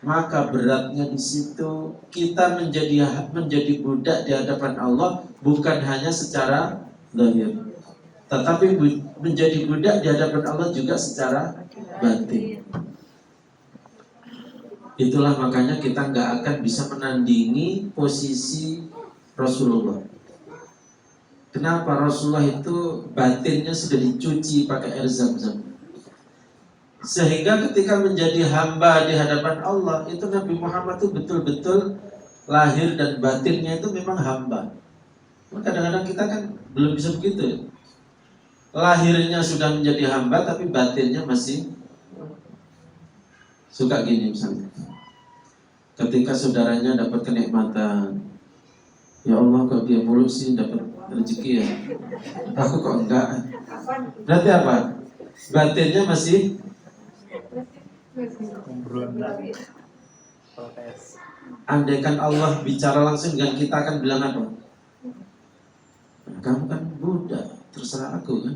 Maka beratnya di situ kita menjadi budak di hadapan Allah bukan hanya secara zahir, tetapi menjadi budak di hadapan Allah juga secara batin. Itulah makanya kita nggak akan bisa menandingi posisi Rasulullah. Kenapa? Rasulullah itu batinnya sudah dicuci pakai air Zam-Zam. Sehingga ketika menjadi hamba di hadapan Allah, itu Nabi Muhammad itu betul-betul lahir dan batinnya itu memang hamba. Kadang-kadang kita kan belum bisa begitu. Lahirnya sudah menjadi hamba, tapi batinnya masih suka gini misalnya. Ketika saudaranya dapat kenikmatan, ya Allah kok dia mulu sih dapat rezeki ya, aku kok enggak. Berarti apa? Batinnya masih protes. Andaikan Allah bicara langsung dengan kita akan bilang apa? Kamu kan Buddha, terserah aku kan?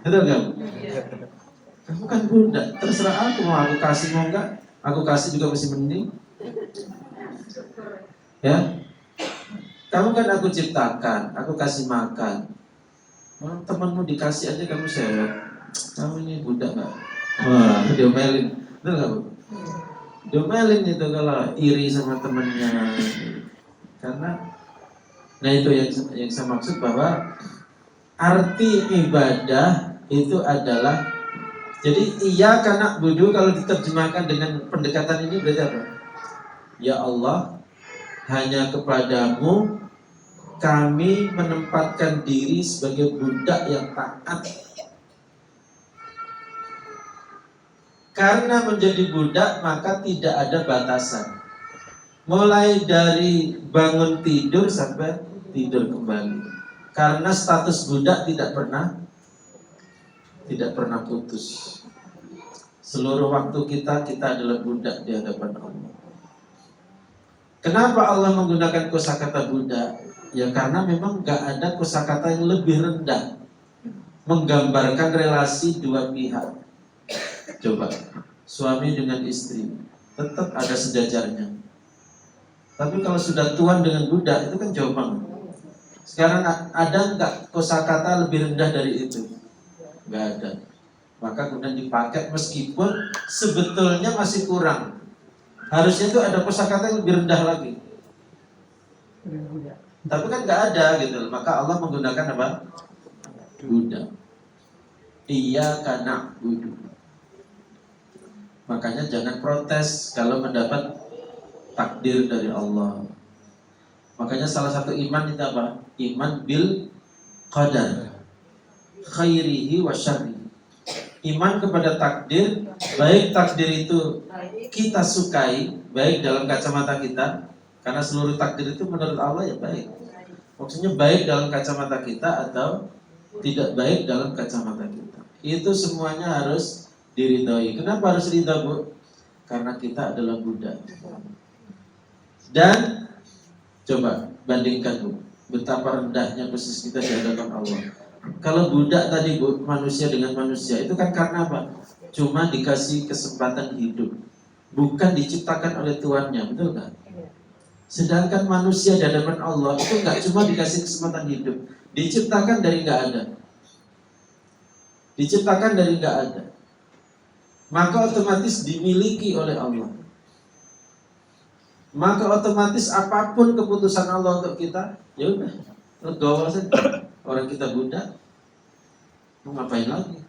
Betul kamu? Kamu kan Buddha, terserah aku mau aku kasih mau enggak? Aku kasih juga masih mending. Ya, kamu kan aku ciptakan, aku kasih makan. Temanmu dikasih aja kamu sewot. Kamu ini Buddha nggak? Wah, diomelin, betul nggak Bu? Diomelin itu kalau iri sama temannya. Karena, nah itu yang saya maksud bahwa arti ibadah itu adalah, jadi iya karena budu kalau diterjemahkan dengan pendekatan ini berarti apa? Ya Allah, hanya kepadamu kami menempatkan diri sebagai budak yang taat. Karena menjadi budak maka tidak ada batasan. Mulai dari bangun tidur sampai tidur kembali. Karena status budak tidak pernah putus. Seluruh waktu kita adalah budak di hadapan Allah. Kenapa Allah menggunakan kosakata budak? Ya karena memang gak ada kosakata yang lebih rendah menggambarkan relasi dua pihak. Coba, suami dengan istri tetap ada sejajarnya. Tapi kalau sudah tuan dengan budak itu kan jauh banget. Sekarang ada nggak kosakata lebih rendah dari itu? Nggak ada. Maka kemudian dipakai meskipun sebetulnya masih kurang. Harusnya itu ada kosakata yang lebih rendah lagi. Tapi kan nggak ada gitu. Maka Allah menggunakan apa? Budak. Iyyaka na'budu. Makanya jangan protes kalau mendapat takdir dari Allah. Makanya salah satu iman itu apa? Iman bil qadar khairihi wa syarrihi. Iman kepada takdir, baik takdir itu kita sukai, baik dalam kacamata kita, karena seluruh takdir itu menurut Allah ya baik. Maksudnya baik dalam kacamata kita atau tidak baik dalam kacamata kita. Itu semuanya harus diridhoi. Kenapa harus ridha, Bu? Karena kita adalah budak. Dan coba bandingkan, Bu, betapa rendahnya posisi kita di hadapan Allah. Kalau budak tadi, Bu, manusia dengan manusia, itu kan karena apa? Cuma dikasih kesempatan hidup, bukan diciptakan oleh tuannya, betul kan? Sedangkan manusia di hadapan Allah itu nggak cuma dikasih kesempatan hidup, diciptakan dari nggak ada. Diciptakan dari nggak ada. Maka otomatis dimiliki oleh Allah. Maka otomatis apapun keputusan Allah untuk kita, ya udah, legowo saja. Orang kita budak, mau ngapain lagi?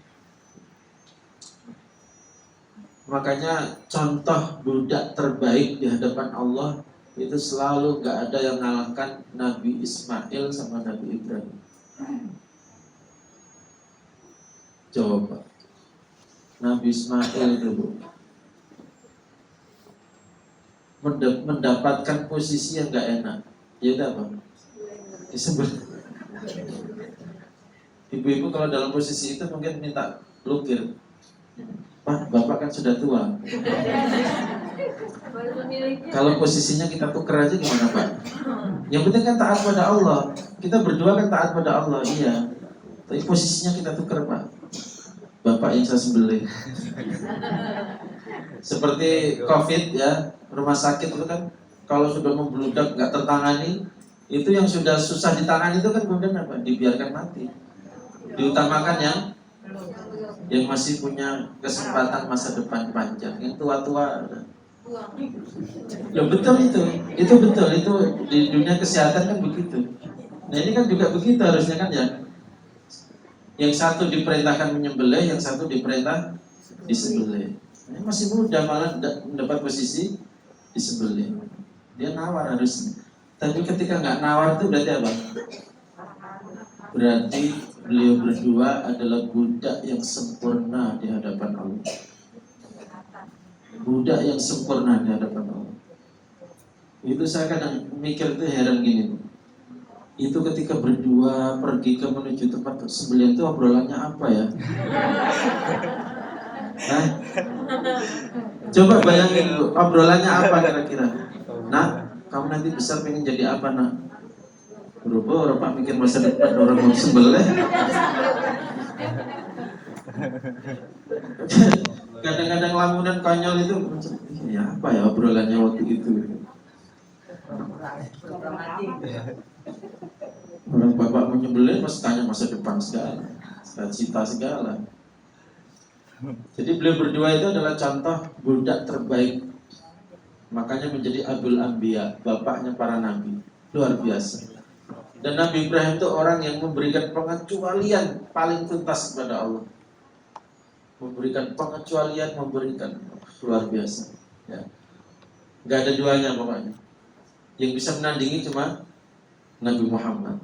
Makanya contoh budak terbaik di hadapan Allah itu selalu gak ada yang mengalahkan Nabi Ismail sama Nabi Ibrahim. Coba Nabi Ismail dulu mendapatkan posisi yang gak enak. Ya udah, Bang. Disebut ibu-ibu kalau dalam posisi itu mungkin minta lukir. Pak, bapak kan sudah tua. Kalau posisinya kita tuker aja gimana, Pak? Yang penting kan taat pada Allah. Kita berdua kan taat pada Allah, iya. Tapi posisinya kita tuker, Pak. Bapak yang saya sembelih. Seperti COVID ya, rumah sakit itu kan kalau sudah membludak nggak tertangani, itu yang sudah susah ditangani itu kan kemudian apa? Dibiarkan mati. Diutamakan yang masih punya kesempatan masa depan panjang, yang tua-tua. Ya betul itu betul, itu di dunia kesehatan kan begitu. Nah ini kan juga begitu harusnya kan ya. Yang satu diperintahkan menyembelih, yang satu diperintah disembelih. Ini masih muda malah mendapat posisi disembelih. Dia nawar harusnya. Tapi ketika nggak nawar itu berarti apa? Berarti beliau berdua adalah budak yang sempurna di hadapan Allah. Budak yang sempurna di hadapan Allah. Itu saya kadang mikir tuh heran gini. Itu ketika berdua pergi ke menuju tempat sembelihan itu obrolannya apa ya? Nah, coba bayangin Bu, obrolannya apa kira-kira? Nah, kamu nanti besar pengen jadi apa nak? Berubah, Pak mikir masa depan orang mau sembelih. Kadang-kadang lamunan konyol itu, ya apa ya obrolannya waktu itu? Orang bapak mau nyembelih pasti tanya masa depan segala, cita segala. Jadi beliau berdua itu adalah contoh budak terbaik. Makanya menjadi Abul Anbiya, bapaknya para nabi. Luar biasa. Dan Nabi Ibrahim itu orang yang memberikan pengecualian paling tuntas kepada Allah. Memberikan pengecualian, luar biasa. Ya. Gak ada duanya pokoknya. Yang bisa menandingi cuma Nabi Muhammad.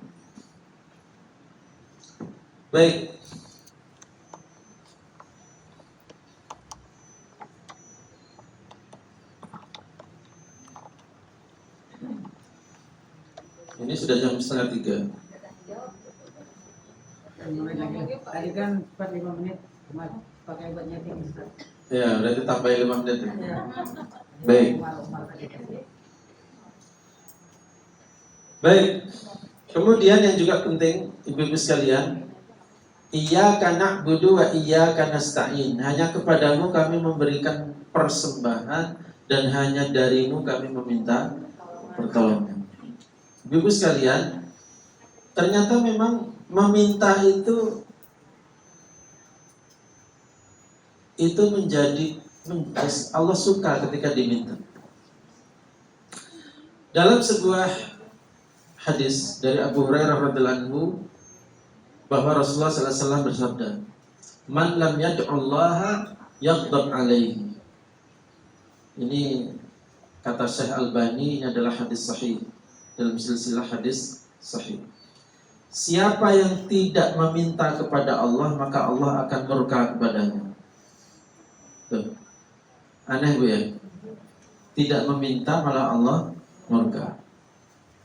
Baik. Ini sudah jam 2:30. Tadi kan 45 menit cuma pakai buat nyeting. Ya, berarti tambah 5 menit. Ya. Baik. Baik. Kemudian yang juga penting, ibu-ibu sekalian, iyyaka na'budu wa iyyaka nasta'in. Hanya kepadamu kami memberikan persembahan dan hanya darimu kami meminta pertolongan. Ibu sekalian, ternyata memang meminta itu menjadi Allah suka ketika diminta. Dalam sebuah hadis dari Abu Hurairah radhiyallahu anhu bahwa Rasulullah sallallahu alaihi wasallam bersabda, "Man lam yad'ullaha yaghdab alaihi." Ini kata Syekh Albani, ini adalah hadis sahih dalam silsilah hadis sahih. Siapa yang tidak meminta kepada Allah, maka Allah akan murka kepadanya. Tuh. Aneh Bu ya? Tidak meminta malah Allah murka.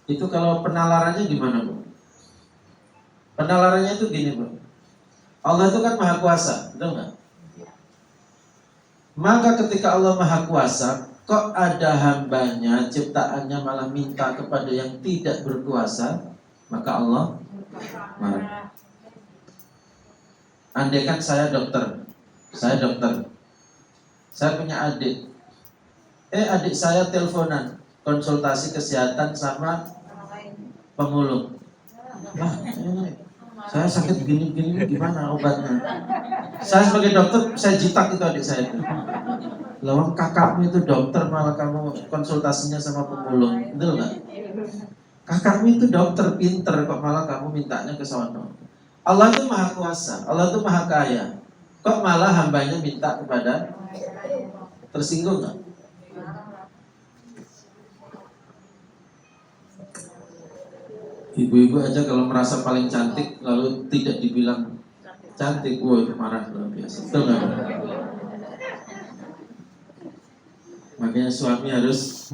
Itu kalau penalarannya gimana Bu? Penalarannya itu gini Bu. Allah itu kan maha kuasa, betul nggak? Maka ketika Allah maha kuasa, kok ada hambanya, ciptaannya malah minta kepada yang tidak berkuasa, maka Allah marah. Andai kan saya dokter, saya punya adik, adik saya teleponan, konsultasi kesehatan sama pemulung. Saya sakit gini gimana obatnya? Saya sebagai dokter, saya jitak itu adik saya itu. Lawang kakakmu itu dokter malah kamu konsultasinya sama pemulung, betul nggak? Kakakmu itu dokter pinter kok malah kamu mintanya ke sono. Allah itu maha kuasa, Allah itu maha kaya. Kok malah hambanya minta kepada, tersinggung nggak? Ibu-ibu aja kalau merasa paling cantik lalu tidak dibilang cantik, woi marah luar biasa. Betul nggak? Makanya suami harus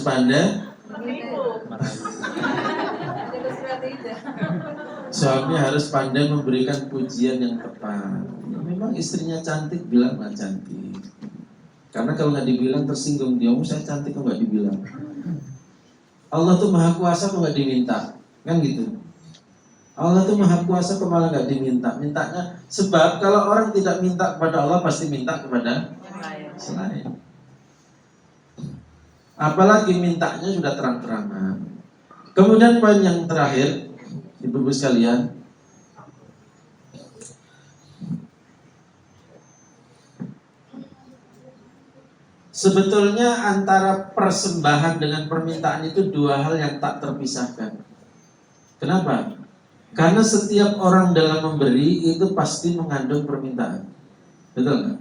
pandai. Suami harus pandai memberikan pujian yang tepat. Memang istrinya cantik, bilanglah cantik. Karena kalau nggak dibilang tersinggung dia, saya cantik kok nggak dibilang. Allah tuh maha kuasa kok nggak diminta, kan gitu. Allah tuh maha kuasa kok malah nggak diminta. Mintanya sebab kalau orang tidak minta kepada Allah pasti minta kepada selain. Apalagi mintanya sudah terang-terangan. Kemudian poin yang terakhir, ibu-ibu sekalian, sebetulnya antara persembahan dengan permintaan itu dua hal yang tak terpisahkan. Kenapa? Karena setiap orang dalam memberi itu pasti mengandung permintaan. Betul nggak?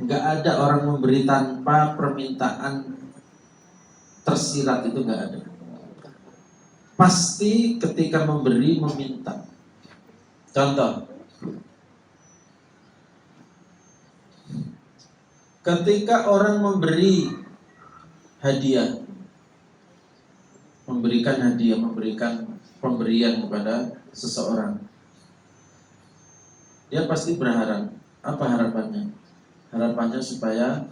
Nggak ada orang memberi tanpa permintaan tersirat, itu nggak ada. Pasti ketika memberi meminta. Contoh, ketika orang memberi hadiah, memberikan hadiah, memberikan pemberian kepada seseorang, dia pasti berharap. Apa harapannya? Harapannya supaya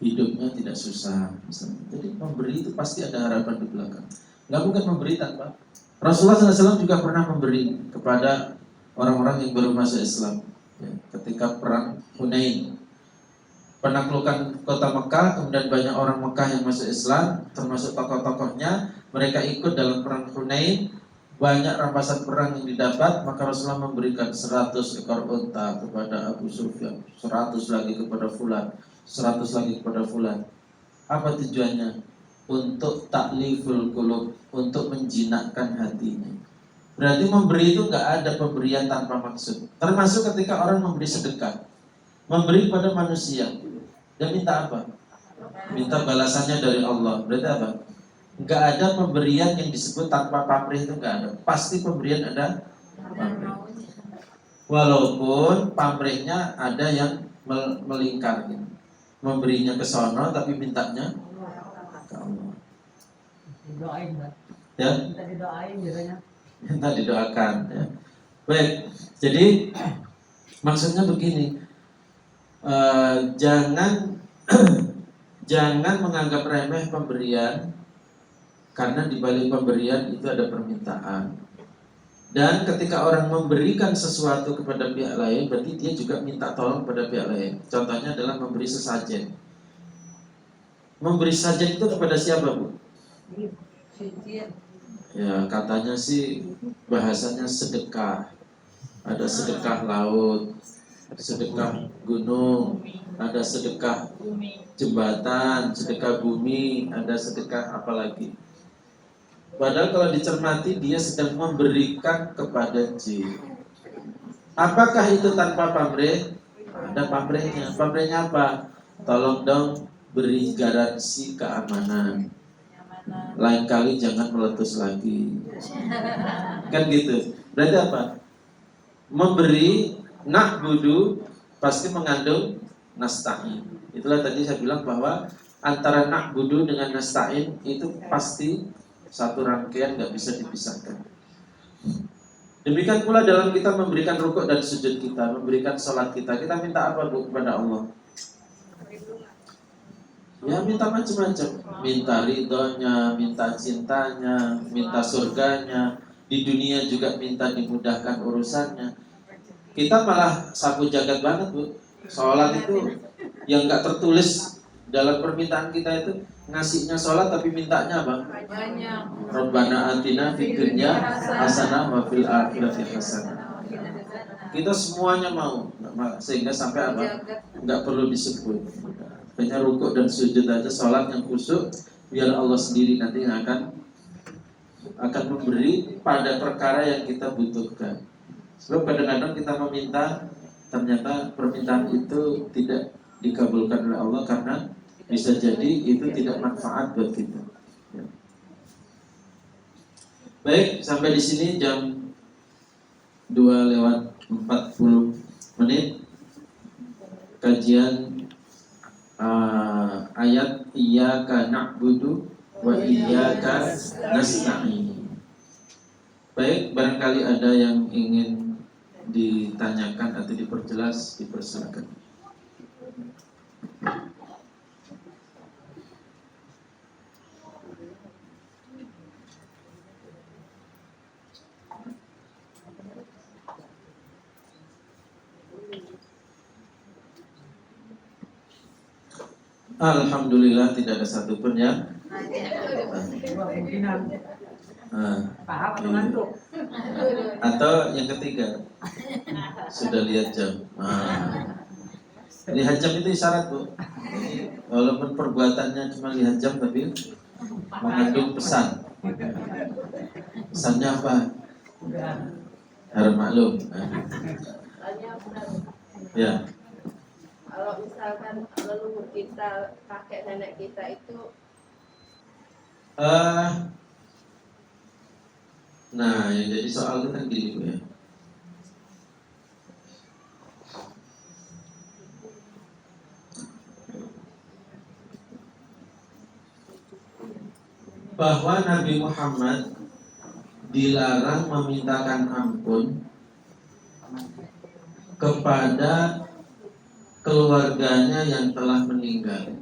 hidupnya tidak susah misalnya. Jadi memberi itu pasti ada harapan di belakang. Nggak mungkin memberi tanpa. Rasulullah SAW juga pernah memberi kepada orang-orang yang baru masuk Islam ya, ketika perang Hunain, penaklukan kota Mekah. Kemudian banyak orang Mekah yang masuk Islam, termasuk tokoh-tokohnya. Mereka ikut dalam perang Hunain. Banyak rampasan perang yang didapat. Maka Rasulullah memberikan 100 ekor unta kepada Abu Sufyan, 100 lagi kepada Fulan, 100 lagi kepada Fulan. Apa tujuannya? Untuk takliful qulub, untuk menjinakkan hatinya. Berarti memberi itu nggak ada pemberian tanpa maksud. Termasuk ketika orang memberi sedekah, memberi pada manusia, dia minta apa? Minta balasannya dari Allah. Berarti apa? Nggak ada pemberian yang disebut tanpa pamrih, itu nggak ada. Pasti pemberian ada pamrih. Walaupun pamrihnya ada yang melingkar gitu. Memberinya ke sono tapi mintanya ke Allah. Didoain, Mbak. Ya? Minta didoain biasanya. Minta didoakan ya. Baik, jadi maksudnya begini, jangan jangan menganggap remeh pemberian, karena di balik pemberian itu ada permintaan. Dan ketika orang memberikan sesuatu kepada pihak lain, berarti dia juga minta tolong pada pihak lain. Contohnya adalah memberi sesajen. Memberi sesajen itu kepada siapa, Bu? Ya, katanya sih bahasanya sedekah. Ada sedekah laut, sedekah gunung, ada sedekah jembatan, sedekah bumi, ada sedekah apa lagi. Padahal kalau dicermati dia sedang memberikan kepada jin. Apakah itu tanpa pamrih? Ada pamrihnya. Pamrihnya apa? Tolong dong beri garansi keamanan. Lain kali jangan meletus lagi. Kan gitu. Berarti apa? Memberi na'budu pasti mengandung nasta'in. Itulah tadi saya bilang bahwa antara na'budu dengan nasta'in itu pasti satu rangkaian, nggak bisa dipisahkan. Demikian pula dalam kita memberikan rukuk dan sujud kita, memberikan sholat kita minta apa, Bu, kepada Allah? Ya minta macam-macam. Minta ridhonya, minta cintanya, minta surganya. Di dunia juga minta dimudahkan urusannya. Kita malah sapu jagat banget, Bu. Sholat itu yang nggak tertulis dalam permintaan kita itu, ngasihnya sholat tapi mintanya apa? Rabbana atina fid dunya hasanah wa fil akhirati hasanah. Kita semuanya mau, sehingga sampai apa? Nggak perlu disebut. Hanya rukuk dan sujud aja, sholat yang khusyuk, biar Allah sendiri nanti yang akan memberi pada perkara yang kita butuhkan. Sebab kadang-kadang kita meminta, ternyata permintaan itu tidak dikabulkan oleh Allah karena bisa jadi itu tidak manfaat buat kita. Ya. Baik, sampai di sini jam 2:40 kajian ayat iyyaka na'budu wa iyyaka nasta'in. Baik, barangkali ada yang ingin ditanyakan atau diperjelas, dipersilakan. Alhamdulillah tidak ada satupun yang Paham atau ngantuk? atau yang ketiga sudah lihat jam. Lihat jam itu isyarat, Bu. Jadi, walaupun perbuatannya cuma lihat jam tapi mengandung pesan. Pesannya apa? Harap maklum. Tanya benar. Ya. Kalau misalkan leluhur kita, kakek nenek kita itu Nah, yang jadi soal itu kan gini Bu ya. Bahwa Nabi Muhammad dilarang memintakan ampun kepada keluarganya yang telah meninggal.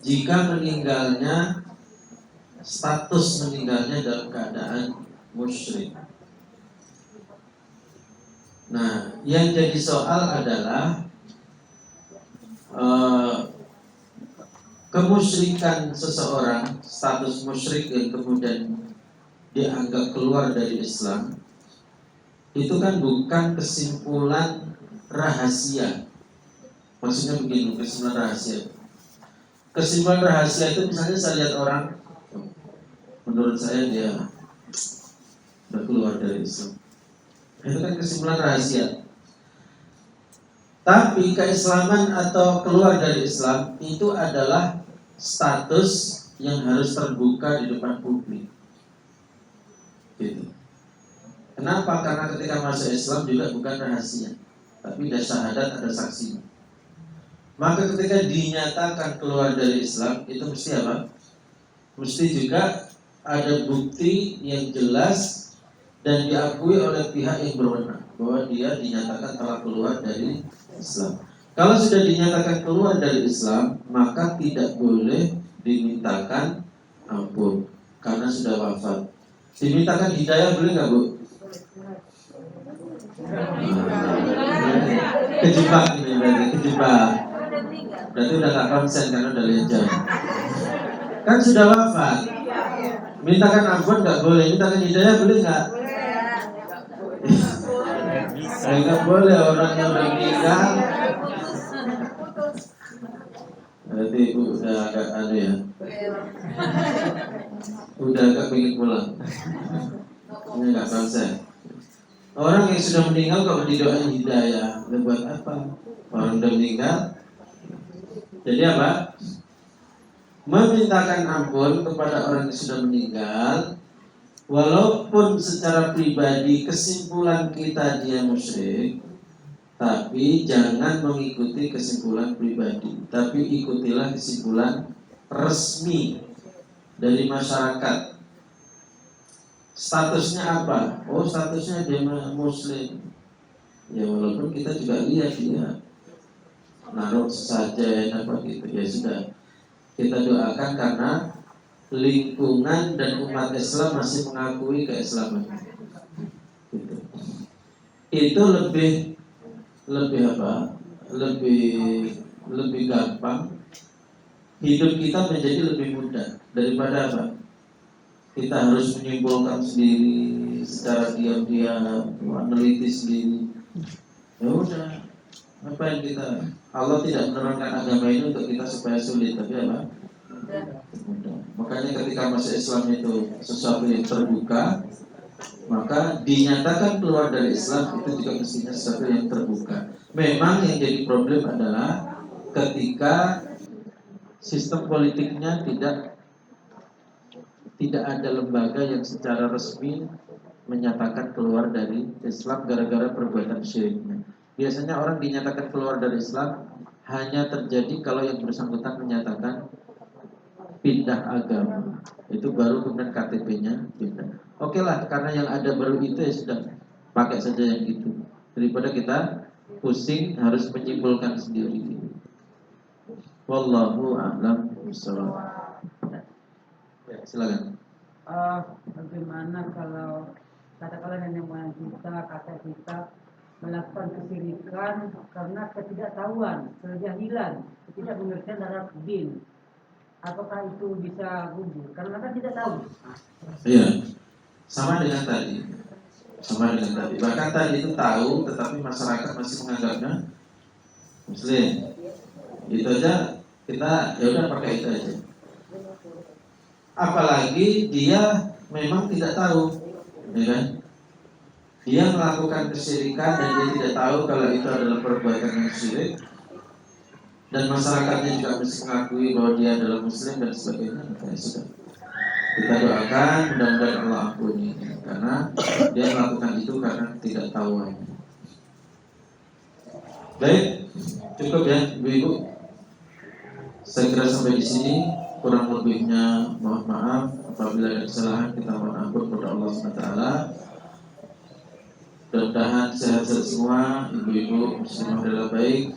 Jika meninggalnya, status meninggalnya dalam keadaan musyrik. Nah, yang jadi soal adalah kemusyrikan seseorang, status musyrik yang kemudian dianggap keluar dari Islam, itu kan bukan kesimpulan rahasia. Maksudnya begini, kesimpulan rahasia. Kesimpulan rahasia itu misalnya saya lihat orang, menurut saya dia sudah keluar dari Islam. Itu kan kesimpulan rahasia. Tapi keislaman atau keluar dari Islam itu adalah status yang harus terbuka di depan publik. Gitu. Kenapa? Karena ketika masuk Islam juga bukan rahasia, tapi ada syahadat, ada saksi. Maka ketika dinyatakan keluar dari Islam, itu mesti apa? Mesti juga ada bukti yang jelas dan diakui oleh pihak yang berwenang bahwa dia dinyatakan telah keluar dari Islam. Kalau sudah dinyatakan keluar dari Islam, maka tidak boleh dimintakan ampun karena sudah wafat. Dimintakan hidayah boleh nggak Bu? Kejebak ini berarti, kejebak. Berarti udah nggak konsen karena udah lihat jam. Kan sudah wafat. Mintakan ampun nggak boleh, mintakan hidayah boleh nggak? Nggak boleh, orang yang udah meninggal. Berarti Ibu udah agak ya. Udah agak pengen pulang. Ini nggak konsen. Orang yang sudah meninggal kok didoain hidayah, buat apa? Orang sudah meninggal. Jadi apa? Memintakan ampun kepada orang yang sudah meninggal, walaupun secara pribadi kesimpulan kita dia musyrik, tapi jangan mengikuti kesimpulan pribadi, tapi ikutilah kesimpulan resmi dari masyarakat. Statusnya apa? Oh, statusnya dia muslim. Ya walaupun kita juga lihat dia naruh sesajen apa gitu, ya sudah. Kita doakan karena lingkungan dan umat Islam masih mengakui keislaman. Gitu. Itu lebih apa? Lebih gampang. Hidup kita menjadi lebih mudah daripada apa? Kita harus menyimpulkan sendiri secara diam-diam, meneliti sendiri. Ya udah, apa yang kita, Allah tidak menurunkan agama ini untuk kita supaya sulit, tapi apa? Mudah. Makanya ketika masuk Islam itu sesuatu yang terbuka, maka dinyatakan keluar dari Islam itu juga mestinya sesuatu yang terbuka. Memang yang jadi problem adalah ketika sistem politiknya tidak ada lembaga yang secara resmi menyatakan keluar dari Islam gara-gara perbuatan syiriknya. Biasanya orang dinyatakan keluar dari Islam hanya terjadi kalau yang bersangkutan menyatakan pindah agama. Itu baru kemudian KTP-nya pindah. Oke lah, karena yang ada baru itu ya sudah, pakai saja yang itu. Daripada kita pusing harus menyimpulkan sendiri. Wallahu a'lam bishawab. Ya, silakan. Bagaimana kalau katakanlah nenek moyang kita, kakek kita melakukan kesyirikan karena ketidaktahuan, kejahilan, ketidakmengertian terhadap din, apakah itu bisa gugur? Karena mereka tidak tahu. Iya, sama dengan tadi. Bahkan tadi itu tahu, tetapi masyarakat masih menganggapnya Muslim. Itu aja kita ya udah pakai itu aja. Apalagi dia memang tidak tahu, ya kan? dia melakukan kesyirikan dan dia tidak tahu kalau itu adalah perbuatan yang syirik, dan masyarakatnya juga mesti mengakui bahwa dia adalah muslim dan sebagainya, maka ya sudah, kita doakan mudah-mudahan Allah ampuni, karena dia melakukan itu karena tidak tahu. Baik, cukup ya ibu-ibu. Saya kira sampai di sini, kurang lebihnya mohon maaf. Apabila ada kesalahan kita mohon ampun kepada Allah SWT. Mudah-mudahan sehat-sehat semua, ibu-ibu muslimah adalah baik,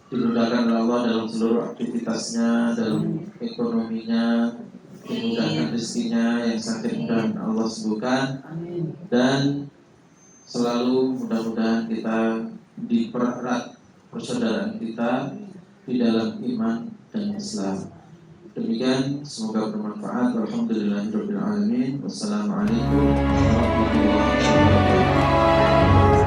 dimudahkan oleh Allah dalam seluruh aktivitasnya, dalam ekonominya, dimudahkan rezekinya, yang sakit dan Allah sembuhkan, Amin. dan selalu mudah-mudahan kita dipererat persaudaraan kita di dalam iman dan Islam. Demikian, semoga bermanfaat. Alhamdulillahirabbil alamin. Wassalamualaikum warahmatullahi wabarakatuh.